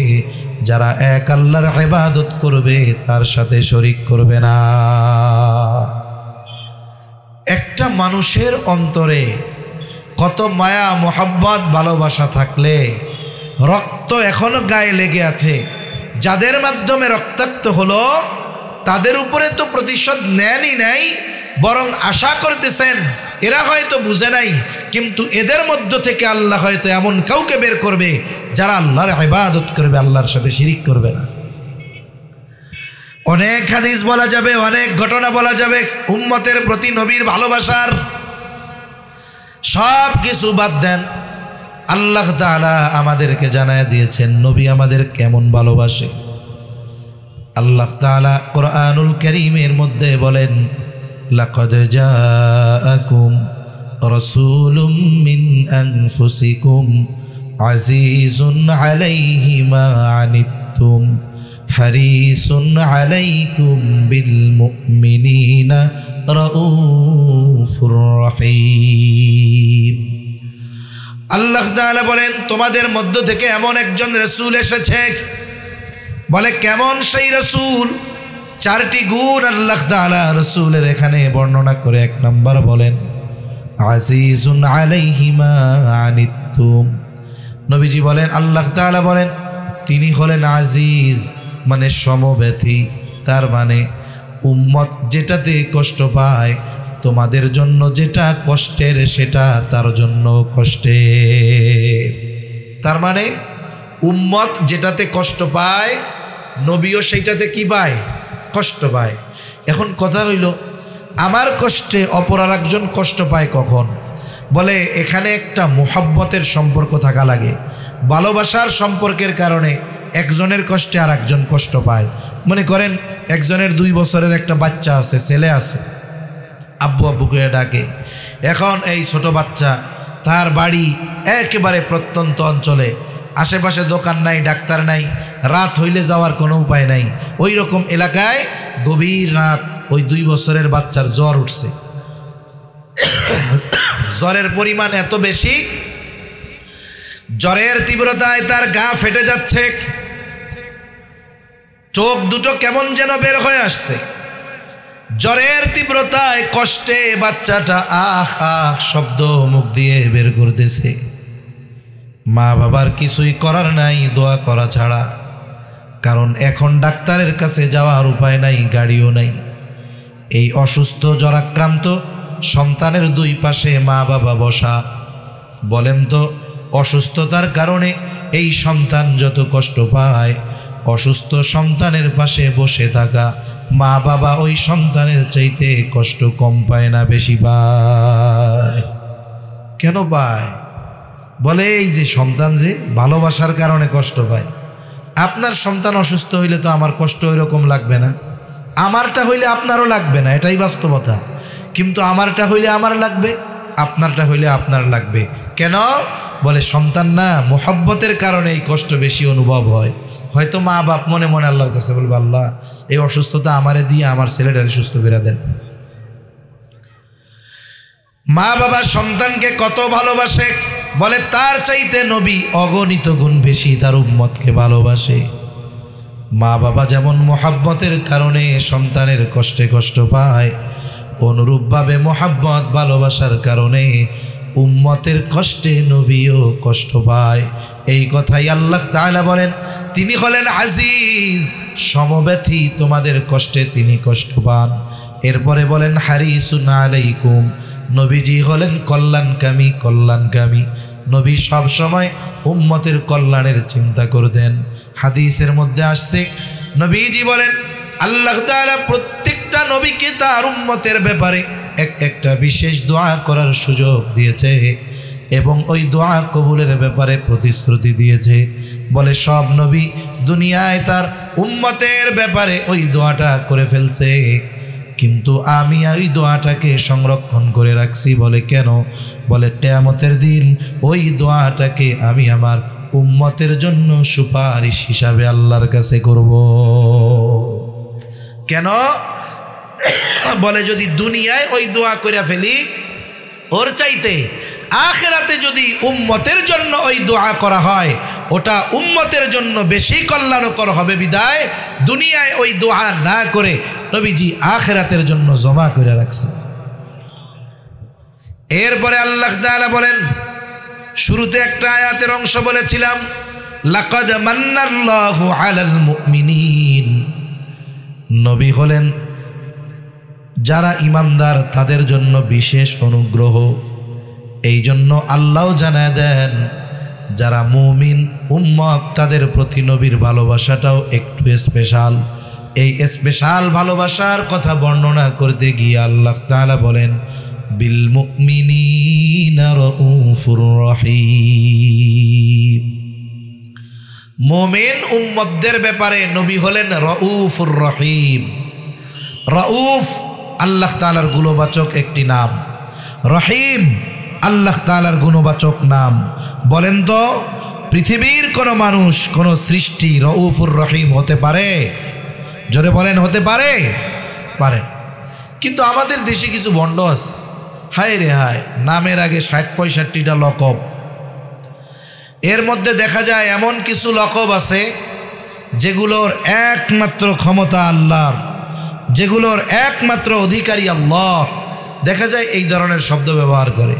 যারা এক আল্লাহর ইবাদত করবে, তার সাথে শরীক করবে না। একটা মানুষের অন্তরে কত মায়া, মোহাব্বত, ভালোবাসা থাকলে রক্ত এখনো গায়ে লেগে আছে। যাদের মাধ্যমে রক্তাক্ত হলো তাদের উপরে তো প্রতিশোধ নেনই নাই, বরং আশা করতেছেন এরা হয়তো বুঝে নাই, কিন্তু এদের মধ্য থেকে আল্লাহ হয়তো এমন কাউকে বের করবে যারা আল্লাহর ইবাদত করবে, আল্লাহর সাথে শিরিক করবে না। অনেক হাদিস বলা যাবে, অনেক ঘটনা বলা যাবে উম্মতের প্রতি নবীর ভালোবাসার। সব কিছু বাদ দেন, আল্লাহ তাআলা আমাদেরকে জানায় দিয়েছেন নবী আমাদের কেমন ভালোবাসে। আল্লাহ তাআলা কোরআনুল কারীমের মধ্যে বলেন, লাকাদ জাআকুম রাসূলুম মিন আনফুসিকুম আজিজুন আলাইহি মা আনিতুম হারিসুন আলাইকুম বিল মুমিনিনা রাউফুর রহিম। আল্লাহ তাআলা বলেন তোমাদের মধ্য থেকে এমন একজন রাসূল এসেছে। বলে কেমন সেই রাসূল? চারটি গুণ আল্লাহ তাআলা রাসূলের এখানে বর্ণনা করে। এক নম্বর বলেন আজিজুন আলাইহি মা আনিতুম। নবীজি বলেন, আল্লাহ তাআলা বলেন তিনি হলেন আজিজ, মানে সমব্যথী। তার মানে উম্মত যেটাতে কষ্ট পায়, তোমাদের জন্য যেটা কষ্টের সেটা তার জন্য কষ্টের। তার মানে উম্মত যেটাতে কষ্ট পায়, নবীও সেইটাতে কি পায়? কষ্ট পায়। এখন কথা হইল, আমার কষ্টে অপর আর একজন কষ্ট পায় কখন? বলে এখানে একটা মুহাব্বতের সম্পর্ক থাকা লাগে। ভালোবাসার সম্পর্কের কারণে একজনের কষ্টে আর একজন কষ্ট পায়। মনে করেন একজনের 2 বছরের একটা বাচ্চা আছে, ছেলে আছে, আব্বু আব্বু করে ডাকে। এখন এই ছোট বাচ্চা, তার বাড়ি একেবারে প্রত্যন্ত অঞ্চলে, আশেপাশে দোকান নাই, ডাক্তার নাই, রাত হইলে যাওয়ার কোনো উপায় নাই। ওই রকম এলাকায় গভীর রাত ওই 2 বছরের বাচ্চার জ্বর উঠছে। জ্বরের পরিমাণ এত বেশি, জ্বরের তীব্রতায় তার গা ফেটে যাচ্ছে, চোখ দুটো কেমন যেন বের হয়ে আসছে। জ্বরের তীব্রতায় কষ্টে বাচ্চাটা আহ আহ শব্দ মুখ দিয়ে বের করতেছে। মা বাবার কিছুই করার নাই, দোয়া করা ছাড়া। কারণ এখন ডাক্তারের কাছে যাওয়ার উপায় নাই, গাড়িও নাই। এই অসুস্থ জ্বরাক্রান্ত সন্তানের 2 পাশে মা বাবা বসা। বলেন তো অসুস্থতার কারণে এই সন্তান যত কষ্ট পায়, অসুস্থ সন্তানের পাশে বসে থাকা মা বাবা ওই সন্তানের চাইতে কষ্ট কম পায় না বেশি পায়? কেন পায়? বলে এই যে সন্তান যে ভালোবাসার কারণে কষ্ট পায়। আপনার সন্তান অসুস্থ হইলে তো আমার কষ্ট ওইরকম লাগবে না, আমারটা হইলে আপনারও লাগবে না, এটাই বাস্তবতা। কিন্তু আমারটা হইলে আমার লাগবে, আপনারটা হইলে আপনার লাগবে। কেন? বলে সন্তান না, মোহাব্বতের কারণে এই কষ্ট বেশি অনুভব হয়। হয়তো মা বাপ মনে মনে আল্লাহর কাছে বলবে, আল্লাহ এই অসুস্থতা আমারে দিয়ে আমার ছেলেটারে সুস্থ করে দেন। মা বাবা সন্তানকে কত ভালোবাসে, বলে তার চাইতে নবী অগণিত গুণ বেশি তার উম্মতকে ভালোবাসে। মা বাবা যেমন মোহাব্বতের কারণে সন্তানের কষ্টে কষ্ট পায়, অনুরূপভাবে মোহাব্বত ভালোবাসার কারণে উম্মতের কষ্টে নবীও কষ্ট পায়। এই কথাই আল্লাহ তাআলা বলেন তিনি হলেন আজিজ, সমব্যথী, তোমাদের কষ্টে তিনি কষ্ট পান। এরপরে বলেন হারিসুন আলাইকুম, নবীজি হলেন কল্যাণকামী, কল্যাণকামী। নবী সব সময় উম্মতের কল্যাণের চিন্তা করতেন। হাদিসের মধ্যে আসছে নবীজি বলেন আল্লাহ তাআলা প্রত্যেকটা নবীকে তার উম্মতের ব্যাপারে একটা বিশেষ দোয়া করার সুযোগ দিয়েছে এবং ওই দোয়া কবুলের ব্যাপারে প্রতিশ্রুতি দিয়েছে। বলে সব নবী দুনিয়ায় তার উম্মতের ব্যাপারে ওই দোয়াটা করে ফেলছে, কিন্তু আমি ওই দোয়াটাকে সংরক্ষণ করে রাখছি। বলে কেন? বলে কিয়ামতের দিন ওই দোয়াটাকে আমি আমার উম্মতের জন্য সুপারিশ হিসাবে আল্লাহর কাছে করব। কেন? বলে যদি দুনিয়ায় ওই দোয়া করে ফেলি, ওর চাইতে আখিরাতে যদি উম্মতের জন্য ওই দোয়া করা হয়, ওটা উম্মতের জন্য বেশি কল্যাণকর হবে। বিদায় দুনিয়ায় ওই দোয়া না করে নবীজি আখিরাতের জন্য জমা করে রাখছে। এরপরে আল্লাহ তাআলা বলেন, শুরুতে একটা আয়াতের অংশ বলেছিলাম, লাকাদ মান্নাল্লাহু আলাল মুমিনিন। নবী হলেন যারা ইমানদার তাদের জন্য বিশেষ অনুগ্রহ। এই জন্য আল্লাহ জানায় দেন যারা মুমিন উম্মত তাদের প্রতি নবীর ভালোবাসাটাও একটু স্পেশাল। এই স্পেশাল ভালোবাসার কথা বর্ণনা করতে গিয়ে আল্লাহ তাআলা বলেন বিল মুমিনিনা রাউফুর রহিম। মুমিন উম্মতদের ব্যাপারে নবী হলেন রাউফুর রহিম। রাউফ আল্লাহ তাআলার গুণবাচক একটি নাম, রহিম আল্লাহ তাআলার গুণবাচক নাম। বলেন তো পৃথিবীর কোন মানুষ কোন সৃষ্টি রাউফুর রহিম হতে পারে? জোরে বলেন, হতে পারে? পারে। কিন্তু আমাদের দেশে কিছু ভণ্ড আছে, হায় রে হায়, নামের আগে ৬০-৬৫টা লকব। এর মধ্যে দেখা যায় এমন কিছু লকব আছে যেগুলোর একমাত্র ক্ষমতা আল্লাহর, যেগুলোর একমাত্র অধিকারী আল্লাহ। দেখা যায় এই ধরনের শব্দ ব্যবহার করে।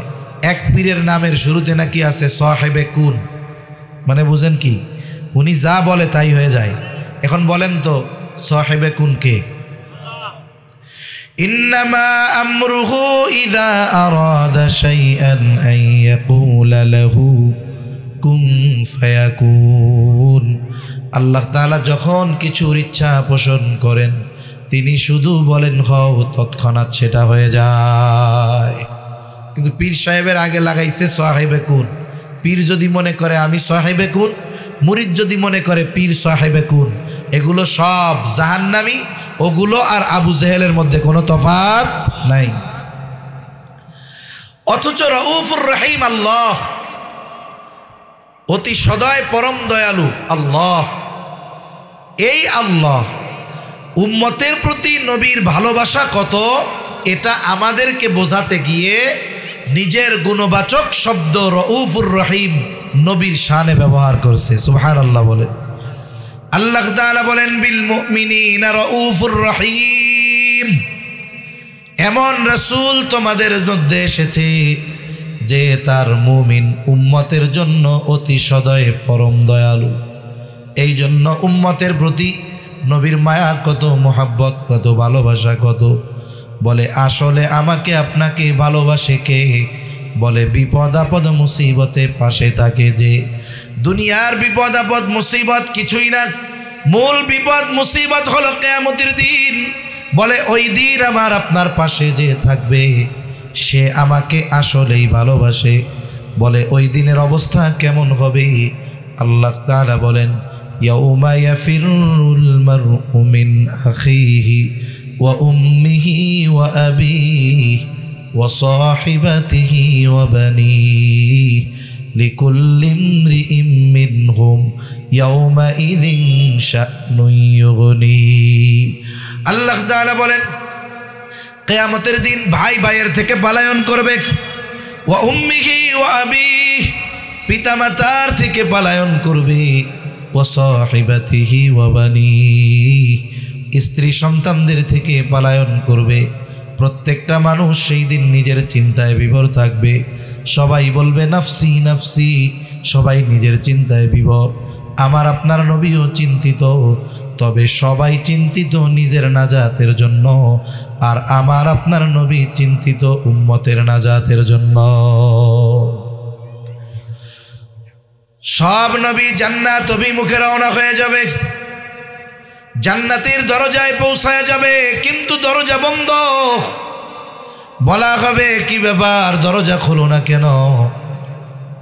এক পীরের নামের শুরুতে নাকি আছে সাহেবে কুন, মানে বুঝেন কি, উনি যা বলে তাই হয়ে যায়। এখন বলেন তো সাহেবে কুন কে? ইন্নামা আমরুহু ইযা আরাদা শাইআন আন ইয়াকুলা লাহু কুন ফায়াকুন। আল্লাহ তাআলা যখন কিছুর ইচ্ছা পোষণ করেন তিনি শুধু বলেন হও, তৎক্ষণাৎ সেটা হয়ে যায়। কিন্তু পীর সাহেবের আগে লাগাইছে সাহেবে কুন। পীর যদি মনে করে আমি সাহেবে কুন, মুরিদ যদি মনে করে পীর সাহেবে কুন, এগুলো সব জাহান্নামী। ওগুলো আর আবু জেহেলের মধ্যে কোনো তফাৎ নাই। অথচ রাউফুর রহিম আল্লাহ, অতি সদয় পরম দয়ালু আল্লাহ। এই আল্লাহ উম্মতের প্রতি নবীর ভালোবাসা কত, এটা আমাদেরকে বোঝাতে গিয়ে নিজের গুণবাচক শব্দ রাউফুর রহিম নবীর শানে ব্যবহার করছে। সুবহানাল্লাহ বলেন। আল্লাহ তাআলা বলেন বিল মুমিনিনা রাউফুর রহিম। এমন রাসূল তোমাদের মধ্যে এসেছে যে তার মুমিন উম্মতের জন্য অতি সদয় পরম দয়ালু। এই জন্য উম্মতের প্রতি নবীর মায়া কত, মোহাব্বত কত, ভালোবাসা কত। বলে আসলে আমাকে আপনাকে ভালোবাসে কে? বলে বিপদ আপদ মুসিবতে পাশে থাকে যে। দুনিয়ার বিপদ আপদ মুসিবত কিছুই না, মূল বিপদ মুসিবত হলো কিয়ামতের দিন। বলে ওই দিন আমার আপনার পাশে যে থাকবে সে আমাকে আসলেই ভালোবাসে। বলে ওই দিনের অবস্থা কেমন হবে? আল্লাহ তাআলা বলেন ইয়াউমা ইয়াফিরুল মারউ মিন আখিহি ওয়া উম্মিহি ওয়া আবিহি ওয়া সাহিবাতিহি ওয়া বানিহি লিকুল্লি ইমরিইম মিনহুম ইয়াউমাইযিন শা'নুন ইউগনি। আল্লাহ তাআলা বলেন কিয়ামতের দিন ভাই ভাইয়ের থেকে পলায়ন করবে। ওয়া উম্মিহি ওয়া আবিহি, পিতামাতার থেকে পলায়ন করবে। ওয়া সাহিবাতিহি ওয়া বানিহি, স্ত্রী সন্তানদের থেকে পলায়ন করবে। প্রত্যেকটা মানুষ সেই দিন নিজের চিন্তায় বিভোর থাকবে। সবাই বলবে নাফসি নাফসি, সবাই নিজের চিন্তায় বিভোর। আমার আপনার নবীও চিন্তিত, তবে সবাই চিন্তিত নিজের নাজাতের জন্য, আর আমার আপনার নবী চিন্তিত উম্মতের নাজাতের জন্য। সব নবী জান্নাত অভিমুখে রওনা হয়ে যাবে, জান্নাতের দরজায় পৌঁছায় যাবে, কিন্তু দরজা বন্ধ। বলা হবে কি ব্যাপার, দরজা খোলো না কেন?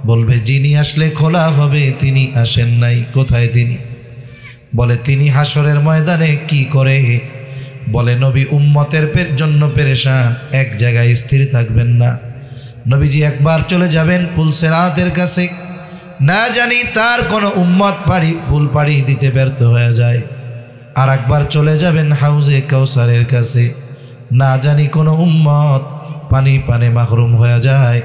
বলবে যিনি আসলে খোলা হবে তিনি আসেন নাই। কোথায় তিনি? বলে তিনি হাসরের ময়দানে কি করে? বলে নবী উম্মতের জন্য পেরেশান, এক জায়গায় স্থির থাকবেন না। নবীজি একবার চলে যাবেন পুলসেরাতের কাছে, না জানি তার কোনো উম্মত ভুল পাড়ি দিতে ব্যর্থ হয়ে যায়। আর একবার চলে যাবেন হাউজে কাউসারের কাছে, না জানি কোনো উম্মত পানে মাহরুম হয়ে যায়।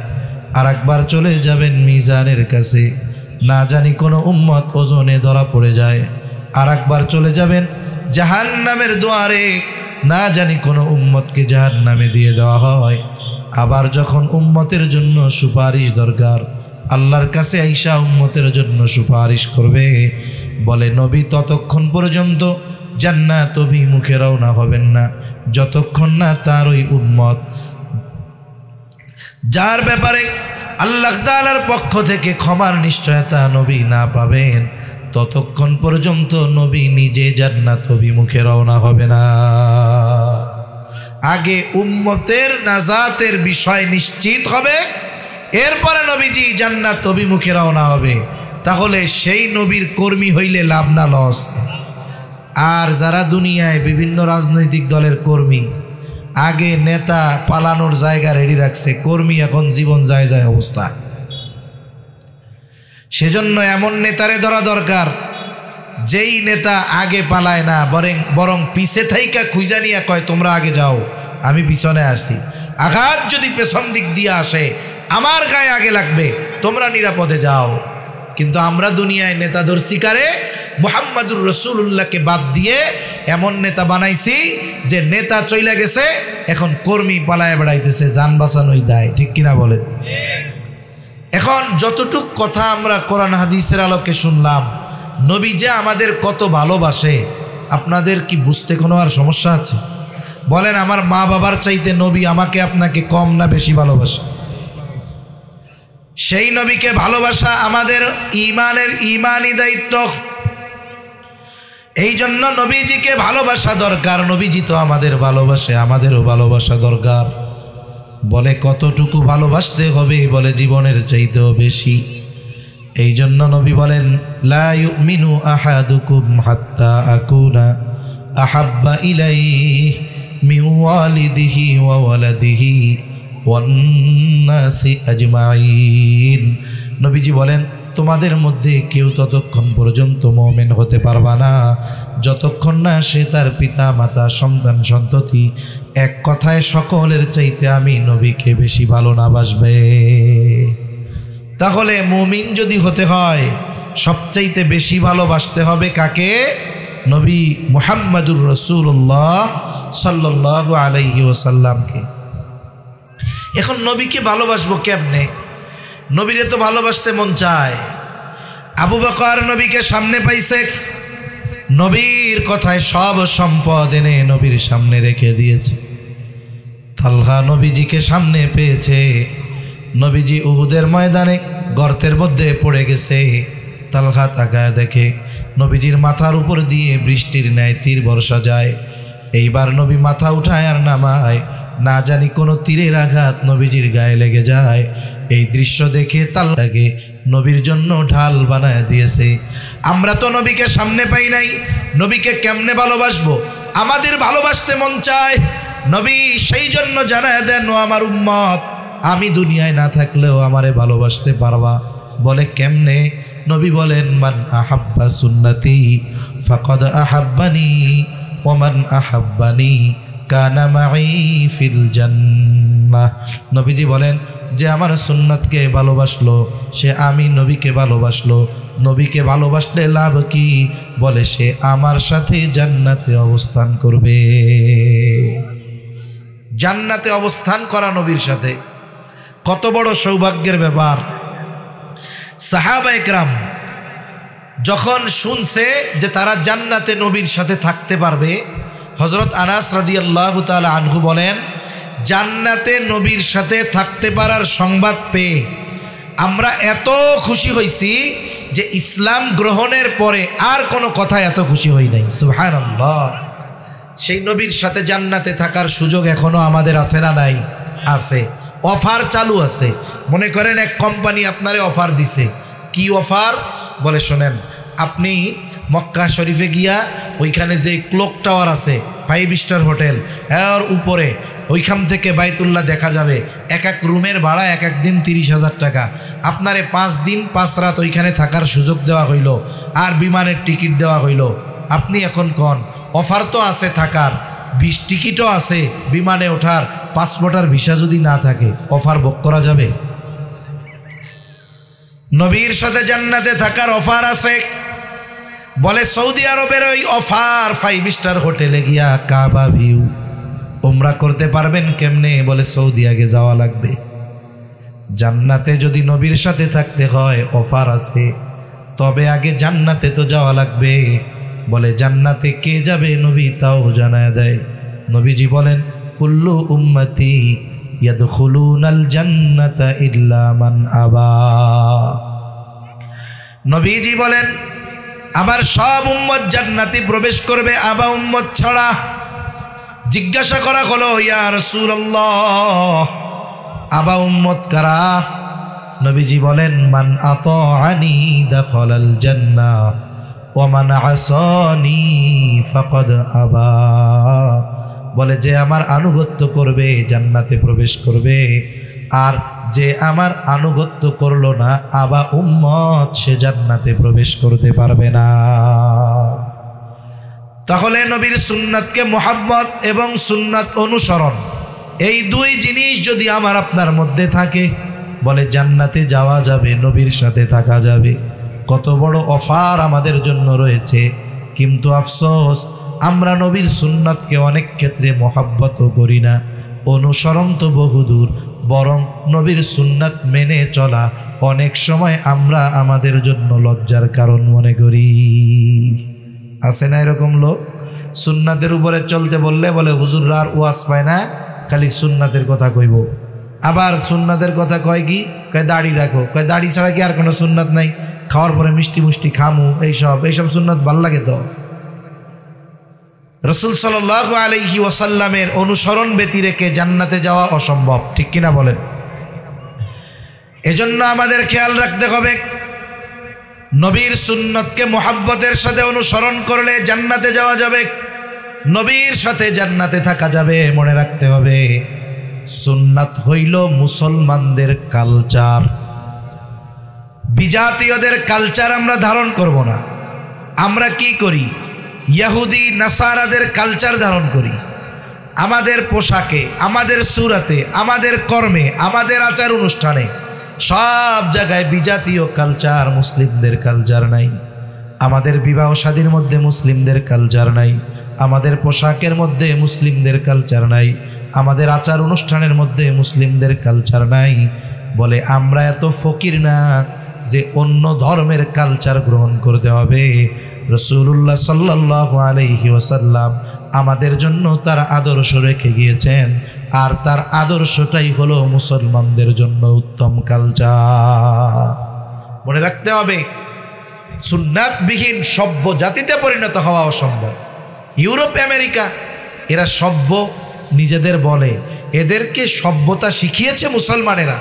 আর একবার চলে যাবেন মিজানের কাছে, না জানি কোনো উম্মত ওজনে ধরা পড়ে যায়। আর একবার চলে যাবেন জাহান্নামের দুয়ারে, না জানি কোনো উম্মতকে জাহান্নামে দিয়ে দেওয়া হয়। আবার যখন উম্মতের জন্য সুপারিশ দরকার, আল্লাহর কাছে আইসা উম্মতের জন্য সুপারিশ করবে। বলে নবী ততক্ষণ পর্যন্ত জান্নাত অভিমুখে রওনা হবেন না, যতক্ষণ না তার ওই উম্মত যার ব্যাপারে আল্লাহ তাআলার পক্ষ থেকে ক্ষমার নিশ্চয়তা নবী না পাবেন, ততক্ষণ পর্যন্ত নবী নিজে জান্নাত অভিমুখে রওনা হবে না। আগে উম্মতের নাজাতের বিষয় নিশ্চিত হবে, এরপরে নবীজি জান্নাত অভিমুখে রওনা হবে। তাহলে সেই নবীর কর্মী হইলে লাভ না লস? আর যারা দুনিয়ায় বিভিন্ন রাজনৈতিক দলের কর্মী, আগে নেতা পালানোর জায়গা রেডি রাখছে, কর্মী এখন জীবন যায় যায় অবস্থা। সেজন্য এমন নেতারে ধরা দরকার যেই নেতা আগে পালায় না, বরং পিছে থাইকা খুঁজা নিয়ে কয় তোমরা আগে যাও, আমি পিছনে আসি। আঘাত যদি পেছন দিক দিয়ে আসে, আমার গায়ে আগে লাগবে, তোমরা নিরাপদে যাও। কিন্তু আমরা দুনিয়ায় নেতা দর্শিকারে মুহাম্মাদুর রাসূলুল্লাহকে বাদ দিয়ে এমন নেতা বানাইছি যে নেতা চইলা গেছে, এখন কর্মী পালায় বেড়াইতেছে, যান বাঁচানোই দায়। ঠিক কিনা বলেন? এখন যতটুক কথা আমরা কোরআন হাদিসের আলোকে শুনলাম, নবী যে আমাদের কত ভালোবাসে, আপনাদের কি বুঝতে কোনো আর সমস্যা আছে? বলেন, আমার মা বাবার চাইতে নবী আমাকে আপনাকে কম না বেশি ভালোবাসে? সেই নবীকে ভালোবাসা আমাদের ইমানি দায়িত্ব। এই জন্য নবীজিকে ভালোবাসা দরকার। নবীজি তো আমাদের ভালোবাসে, আমাদেরও ভালোবাসা দরকার। বলে কতটুকু ভালোবাসতে হবে? বলে জীবনের চাইতেও বেশি। এই জন্য নবী বলেন, লা ইউমিনু আহাদুকুম হাত্তা আকুনা আহাব্বা ইলাইহি মিন ওয়ালিদিহি ওয়া ওয়ালাদিহি ওয়ান নাসি আজমাইন। নবীজি বলেন, তোমাদের মধ্যে কেউ ততক্ষণ পর্যন্ত মুমিন হতে পারবা না যতক্ষণ না সে তার পিতা মাতা সন্তান সন্ততি এক কথায় সকলের চাইতে আমি নবীকে বেশি ভালো না বাসবে। তাহলে মুমিন যদি হতে হয় সবচাইতে বেশি ভালোবাসতে হবে কাকে? নবী মুহাম্মাদুর রাসূলুল্লাহ সাল্লাল্লাহু আলাইহি ওয়াসাল্লামকে। এখন নবীকে ভালোবাসবো কেমনে? নবীরে তো ভালোবাসতে মন চায়। আবু বকর নবীকে সামনে পাইছে, নবীর কথায় সব সম্পদ এনে নবীর সামনে রেখে দিয়েছে। তালহা নবীজিকে সামনে পেয়েছে, নবীজি উহুদের ময়দানে গর্তের মধ্যে পড়ে গেছে। তালহা তাকায় দেখে নবীজির মাথার উপর দিয়ে বৃষ্টির ন্যায় তীর বর্ষা যায়। এইবার নবী মাথা উঠায় আর নামায়, না জানি কোনো তীরের আঘাত নবীজির গায়ে লেগে যায়। এই দৃশ্য দেখে তালহাকে নবীর জন্য ঢাল বানায় দিয়েছে। আমরা তো নবীকে সামনে পাই নাই, নবীকে কেমনে ভালোবাসবো? আমাদের ভালোবাসতে মন চায়। নবী সেই জন্য জানায় দেন, ও আমার উম্মত, আমি দুনিয়ায় না থাকলেও আমারে ভালোবাসতে পারবা। বলে কেমনে? নবী বলেন, মান আহাব্বা সুন্নতি ফাকাদ আহাব্বানি ওয়া মান আহাব্বানি কানা মাই ফিল জান্নাহ। নবীজি বলেন, যে আমার সুন্নতকে ভালোবাসলো সে আমি নবীকে ভালোবাসলো। নবীকে ভালোবাসলে লাভ কি? বলে সে আমার সাথে জান্নাতে অবস্থান করবে। জান্নাতে অবস্থান করা নবীর সাথে কত বড় সৌভাগ্যের ব্যাপার। সাহাবায়ে কেরাম যখন শুনছে যে তারা জান্নাতে নবীর সাথে থাকতে পারবে, হযরত আনাস রাদিয়াল্লাহু তাআলা আনহু বলেন, জান্নাতে নবীর সাথে থাকতে পারার সংবাদ পেয়ে আমরা এত খুশি হইছি যে ইসলাম গ্রহণের পরে আর কোনো কথা এত খুশি হই নাই। সুবহানাল্লাহ। সেই নবীর সাথে জান্নাতে থাকার সুযোগ এখনো আমাদের আছে না নাই? আছে। অফার চালু আছে। মনে করেন এক কোম্পানি আপনারে অফার দিছে। কি অফার? বলে শোনেন, আপনি মক্কা শরীফে গিয়া ওইখানে যে ক্লক টাওয়ার আছে 5 স্টার হোটেল, এর উপরে ওইখান থেকে বাইতুল্লাহ দেখা যাবে। এক এক রুমের ভাড়া এক এক দিন 30,000 টাকা। আপনারে 5 দিন 5 রাত ওইখানে থাকার সুযোগ দেওয়া হইল, আর বিমানের টিকিট দেওয়া হইল। আপনি এখন কোন অফার তো আছে থাকার, টিকিটও আছে বিমানে ওঠার, পাসপোর্ট আর ভিসা যদি না থাকে অফার ভোগ করা যাবে? নবীর সাথে জান্নাতে থাকার অফার আছে। বলে সৌদি আরবের ওই অফার, 5 স্টার হোটেলে গিয়া কাবা ভিউ উমরা করতে পারবেন কেমনে? বলে সৌদি আগে যাওয়া লাগবে। জান্নাতে যদি নবীর সাথে থাকতে হয় অফার আছে, তবে আগে জান্নাতে তো যাওয়া লাগবে। বলে জান্নাতে কে যাবে? নবী তাও জানায় দেয়, নবীজি বলেন কুল্লু উম্মতি ইয়াদখুলুনাল জান্নাতা ইল্লা মান আবা। নবীজি বলেন আমার সব উম্মত জান্নাতে প্রবেশ করবে, আবা উম্মত ছাড়া। জিজ্ঞাসা করা হলো ইয়া রাসূলুল্লাহ আবা উম্মত কারা? নবীজি বলেন মান আতাআনি দাখালাল জান্নাহ ওয়া মান আসানি ফাকাদ আবা। বলে যে আমার আনুগত্য করবে জান্নাতে প্রবেশ করবে, আর যে আমার আনুগত্য করলো না আবা উম্মত সে জান্নাতে প্রবেশ করতে পারবে না। তাহলে নবীর সুন্নাতকে মুহাব্বত এবং সুন্নাত অনুসরণ, এই দুই জিনিস যদি আমার আপনার মধ্যে থাকে, বলে জান্নাতে যাওয়া যাবে, নবীর সাথে থাকা যাবে। কত বড় অফার আমাদের জন্য রয়েছে। কিন্তু আফসোস আমরা নবীর সুন্নাতকে অনেক ক্ষেত্রে মুহাব্বতও করি না, অনুসরণ তো বহুদূর, বরং নবীর সুন্নাত মেনে চলা অনেক সময় আমরা আমাদের জন্য লজ্জার কারণ মনে করি। আছে না এরকম লোক? সুন্নাতের উপরে চলতে বললে বলে হুজুররা আর ওয়াজ পায় না, খালি সুন্নাতের কথা কইব। আবার সুন্নাতের কথা কয় কি? কয় দাড়ি রাখো। কয় দাড়ি ছাড়া কি আর কোনো সুন্নাত নাই? খাওয়ার পরে মিষ্টি মুষ্টি খামু, এইসব সুন্নাত ভাল লাগে তো? রাসূল সাল্লাল্লাহু আলাইহি ওয়াসাল্লামের অনুসরণ ব্যতি রেখে জান্নাতে যাওয়া অসম্ভব, ঠিক কিনা বলেন? এজন্য আমাদের খেয়াল রাখতে হবে, নবীর সুন্নতকে মুহাব্বতের সাথে অনুসরণ করলে জান্নাতে যাওয়া যাবে, নবীর সাথে জান্নাতে থাকা যাবে। মনে রাখতে হবে সুন্নাত হইল মুসলমানদের কালচার, বিজাতীয়দের কালচার আমরা ধারণ করব না। আমরা কি করি? ইহুদি নাসারাদের কালচার ধারণ করি। আমাদের পোশাকে, আমাদের সুরাতে, আমাদের কর্মে, আমাদের আচার অনুষ্ঠানে সব জায়গায় বিজাতীয় কালচার, মুসলিমদের কালচার নাই। আমাদের বিবাহ শাদীর মধ্যে মুসলিমদের কালচার নাই, আমাদের পোশাকের মধ্যে মুসলিমদের কালচার নাই, আমাদের আচার অনুষ্ঠানের মধ্যে মুসলিমদের কালচার নাই। বলে আমরা এত ফকির না যে অন্য ধর্মের কালচার গ্রহণ করতে হবে। রাসূলুল্লাহ সাল্লাল্লাহু আলাইহি ওয়াসাল্লাম আমাদের জন্য তার আদর্শ রেখে গিয়েছেন, আর তার আদর্শটাই হলো মুসলমানদের জন্য উত্তম কালচার। মনে রাখতে হবে সুন্নাতবিহীন সভ্য জাতিতে পরিণত হওয়া অসম্ভব। ইউরোপ আমেরিকা এরা সভ্য নিজেদের বলে, এদেরকে সভ্যতা শিখিয়েছে মুসলমানেরা,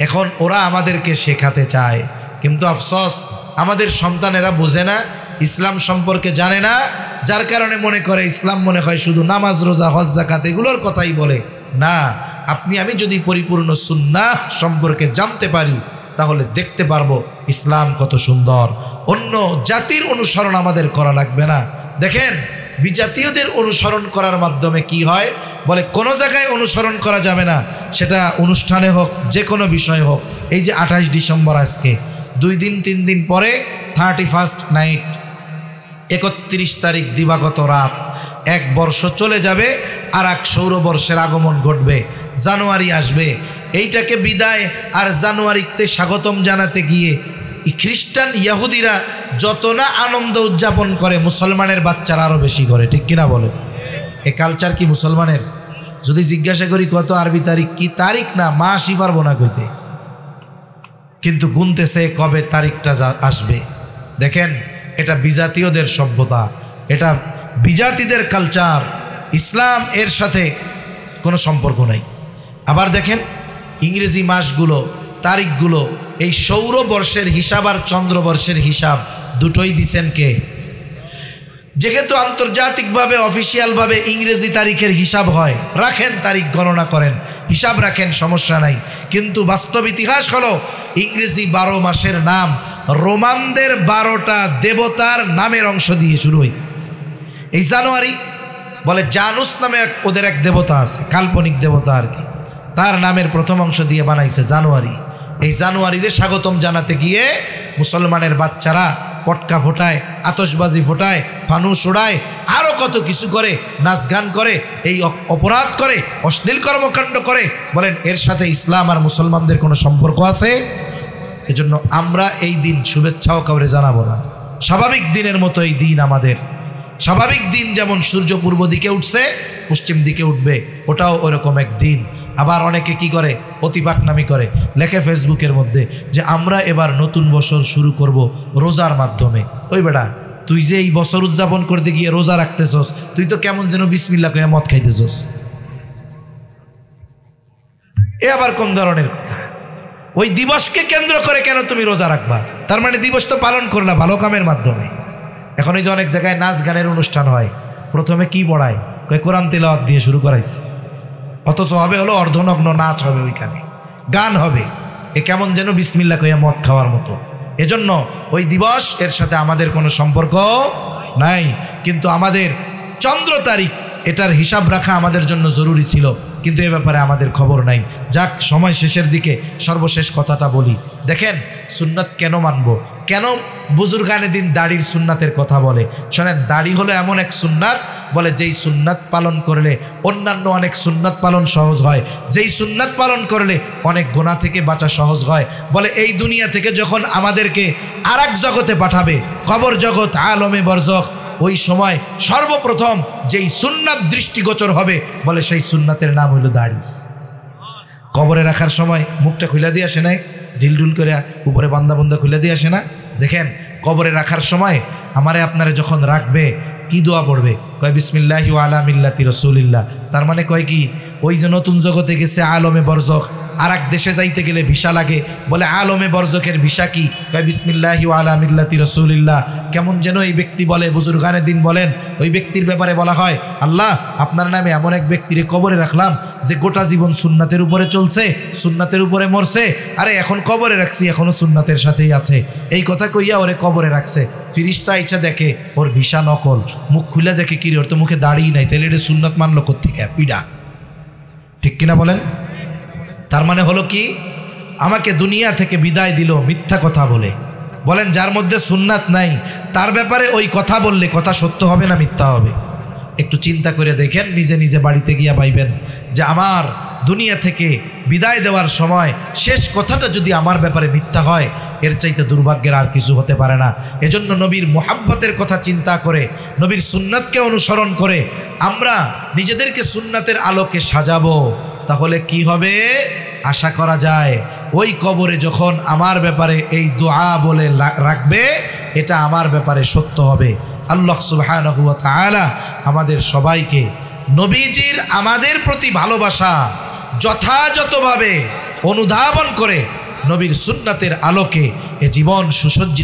এখন ওরা আমাদেরকে শেখাতে চায়। কিন্তু আফসোস আমাদের সন্তানেরা বোঝে না, ইসলাম সম্পর্কে জানে না, যার কারণে মনে করে ইসলাম মনে হয় শুধু নামাজ, রোজা, হজ, যাকাত এগুলোর কথাই বলে। না, আপনি আমি যদি পরিপূর্ণ সুন্নাহ সম্পর্কে জানতে পারি তাহলে দেখতে পারবো ইসলাম কত সুন্দর। অন্য জাতির অনুসরণ আমাদের করা লাগবে না। দেখেন বিজাতীয়দের অনুসরণ করার মাধ্যমে কি হয়? বলে কোনো জায়গায় অনুসরণ করা যাবে না, সেটা অনুষ্ঠানে হোক, যে কোনো বিষয় হোক। এই যে 28 ডিসেম্বর আজকে 2 দিন 3 দিন পরে 31st নাইট, 31 তারিখ দিবাগত রাত, 1 বর্ষ চলে যাবে, আর 1 সৌরবর্ষের আগমন ঘটবে, জানুয়ারি আসবে। এইটাকে বিদায় আর জানুয়ারিতে স্বাগতম জানাতে গিয়ে খ্রিস্টান ইহুদিরা যত না আনন্দ উদযাপন করে, মুসলমানের বাচ্চারা আরও বেশি করে, ঠিক কিনা বলে? এ কালচার কি মুসলমানের? যদি জিজ্ঞাসা করি কত আরবি তারিখ, কি তারিখ না মাসই পারবো না কইতে, কিন্তু গুনতেছে কবে তারিখটা আসবে। দেখেন এটা বিজাতীয়দের সভ্যতা, এটা বিজাতিদের কালচার, ইসলাম এর সাথে কোনো সম্পর্ক নাই। আবার দেখেন ইংরেজি মাসগুলো, তারিখগুলো, এই সৌরবর্ষের হিসাব আর চন্দ্রবর্ষের হিসাব দুটোই দিছেন কে? যেহেতু আন্তর্জাতিকভাবে অফিসিয়ালভাবে ইংরেজি তারিখের হিসাব হয়, রাখেন, তারিখ গণনা করেন, হিসাব রাখেন, সমস্যা নাই। কিন্তু বাস্তব ইতিহাস হলো ইংরেজি 12 মাসের নাম রোমানদের 12টা দেবতার নামের অংশ দিয়ে শুরু হয়েছে। এই জানুয়ারি বলে জানুস নামে ওদের এক দেবতা আছে, কাল্পনিক দেবতা আর কি, তার নামের প্রথম অংশ দিয়ে বানাইছে জানুয়ারি। এই জানুয়ারিতে স্বাগতম জানাতে গিয়ে মুসলমানের বাচ্চারা পটকা ফোটায়, আতশবাজি ফোটায়, ফানুস উড়ায়, আরও কত কিছু করে, নাচ গান করে, এই অপরাধ করে, অশ্লীল কর্মকাণ্ড করে। বলেন এর সাথে ইসলাম আর মুসলমানদের কোনো সম্পর্ক আছে? এজন্য আমরা এই দিন শুভেচ্ছাও কাউরে জানাবো না। স্বাভাবিক দিনের মতো এই দিন আমাদের, স্বাভাবিক দিন যেমন সূর্য পূর্ব দিকে উঠছে পশ্চিম দিকে উঠবে, ওটাও ওরকম এক দিন। আবার অনেকে কি করে, অতিপাকনামি করে, লেখে ফেসবুকের মধ্যে যে আমরা এবার নতুন বছর শুরু করব রোজার মাধ্যমে। ওই বেটা, তুই যে এই বছর উদযাপন করতে গিয়ে রোজা রাখতেছস, তুই তো কেমন যেন বিসমিল্লাহ কইয়া মদ খাইতেছস। এ আবার কোন ধরনের কথা? ওই দিবসকে কেন্দ্র করে কেন তুমি রোজা রাখবা? তার মানে দিবস তো পালন করলা ভালো কামের মাধ্যমে। এখন এই যে অনেক জায়গায় নাচ গানের অনুষ্ঠান হয়, প্রথমে কি পড়ায়? কোরআন তিলাওয়াত দিয়ে শুরু করাইছে, অথচ হবে হলো অর্ধনগ্ন নাচ হবে, ওইখানে গান হবে। এ কেমন যেন বিসমিল্লাহ কইয়া মদ খাওয়ার মতো। এজন্য ওই দিবস এর সাথে আমাদের কোনো সম্পর্ক নাই, কিন্তু আমাদের চন্দ্র তারিখ এটার হিসাব রাখা আমাদের জন্য জরুরি ছিল, কিন্তু এ ব্যাপারে আমাদের খবর নাই। যাক, সময় শেষের দিকে সর্বশেষ কথাটা বলি। দেখেন, সুন্নাত কেন মানব, কেন বুজুর্গানে দিন দাড়ির সুন্নাতের কথা বলে? শোনেন, দাড়ি হলো এমন এক সুন্নাত, বলে যেই সুন্নাত পালন করলে অন্যান্য অনেক সুন্নাত পালন সহজ হয়, যেই সুন্নাত পালন করলে অনেক গুনাহ থেকে বাঁচা সহজ হয়। বলে এই দুনিয়া থেকে যখন আমাদেরকে আর এক জগতে পাঠাবে, কবর জগৎ, আলমে বরজখ, ওই সময় সর্বপ্রথম যেই সুন্নাত দৃষ্টিগোচর হবে, বলে সেই সুন্নাতের নাম হইল দাড়ি। কবরে রাখার সময় মুখটা খুলে দিয়ে আসে নাই, ঢিলঢুল করে উপরে বান্দা বন্দা খুলে দিয়ে আসে না? দেখেন, কবরে রাখার সময় আমারে আপনারে যখন রাখবে, কি দোয়া পড়বে? কয় বিসমিল্লাহি ওয়া আলা মিল্লাতি রাসূলিল্লাহ। তার মানে কয় কি, ওই যে নতুন জগতে গেছে আলমে বরজখ, আর এক দেশে যাইতে গেলে ভিসা লাগে, বলে আলমে বরজখের ভিসা কি? কয় বিসমিল্লাহি ওয়া আলা মিল্লাতি রাসূলিল্লাহ। কেমন যেন এই ব্যক্তি বলে, বুজুর্গানে দিন বলেন, ওই ব্যক্তির ব্যাপারে বলা হয়, আল্লাহ আপনার নামে এমন এক ব্যক্তিরে কবরে রাখলাম যে গোটা জীবন সুন্নাতের উপরে চলছে, সুন্নাতের উপরে মরছে, আরে এখন কবরে রাখছি, এখনো সুন্নাতের সাথেই আছে। এই কথা কইয়া ওরে কবরে রাখছে। ফিরিস্তা আইসা দেখে ওর ভিসা নকল, মুখ খুলে দেখে কি রে, ওর তো মুখে দাড়ি নাই, তাহলে এটা সুন্নাত মানলো কোত্থেকে? পিডা, ঠিক কিনা বলেন? তার মানে হলো কি, আমাকে দুনিয়া থেকে বিদায় দিল মিথ্যা কথা বলে। বলেন, যার মধ্যে সুন্নাত নাই তার ব্যাপারে ওই কথা বললে কথা সত্য হবে না মিথ্যা হবে? একটু চিন্তা করে দেখেন, নিজে নিজে বাড়িতে গিয়া পাইবেন যে আমার দুনিয়া থেকে বিদায় দেওয়ার সময় শেষ কথাটা যদি আমার ব্যাপারে মিথ্যা হয়, এর চাইতে দুর্ভাগ্যের আর কিছু হতে পারে না। এজন্য নবীর মোহাব্বতের কথা চিন্তা করে, নবীর সুন্নাতকে অনুসরণ করে আমরা নিজেদেরকে সুন্নাতের আলোকে সাজাবো, তাহলে কি হবে? আশা করা যায় ওই কবরে যখন আমার ব্যাপারে এই দোয়া বলে রাখবে, এটা আমার ব্যাপারে সত্য হবে। আল্লাহ সুবহানাহু ওয়া তাআলা আমাদের সবাইকে নবীজির আমাদের প্রতি ভালোবাসা যথাযথভাবে অনুধাবন করে নবীর সুন্নাতের আলোকে এ জীবন সুসজ্জিত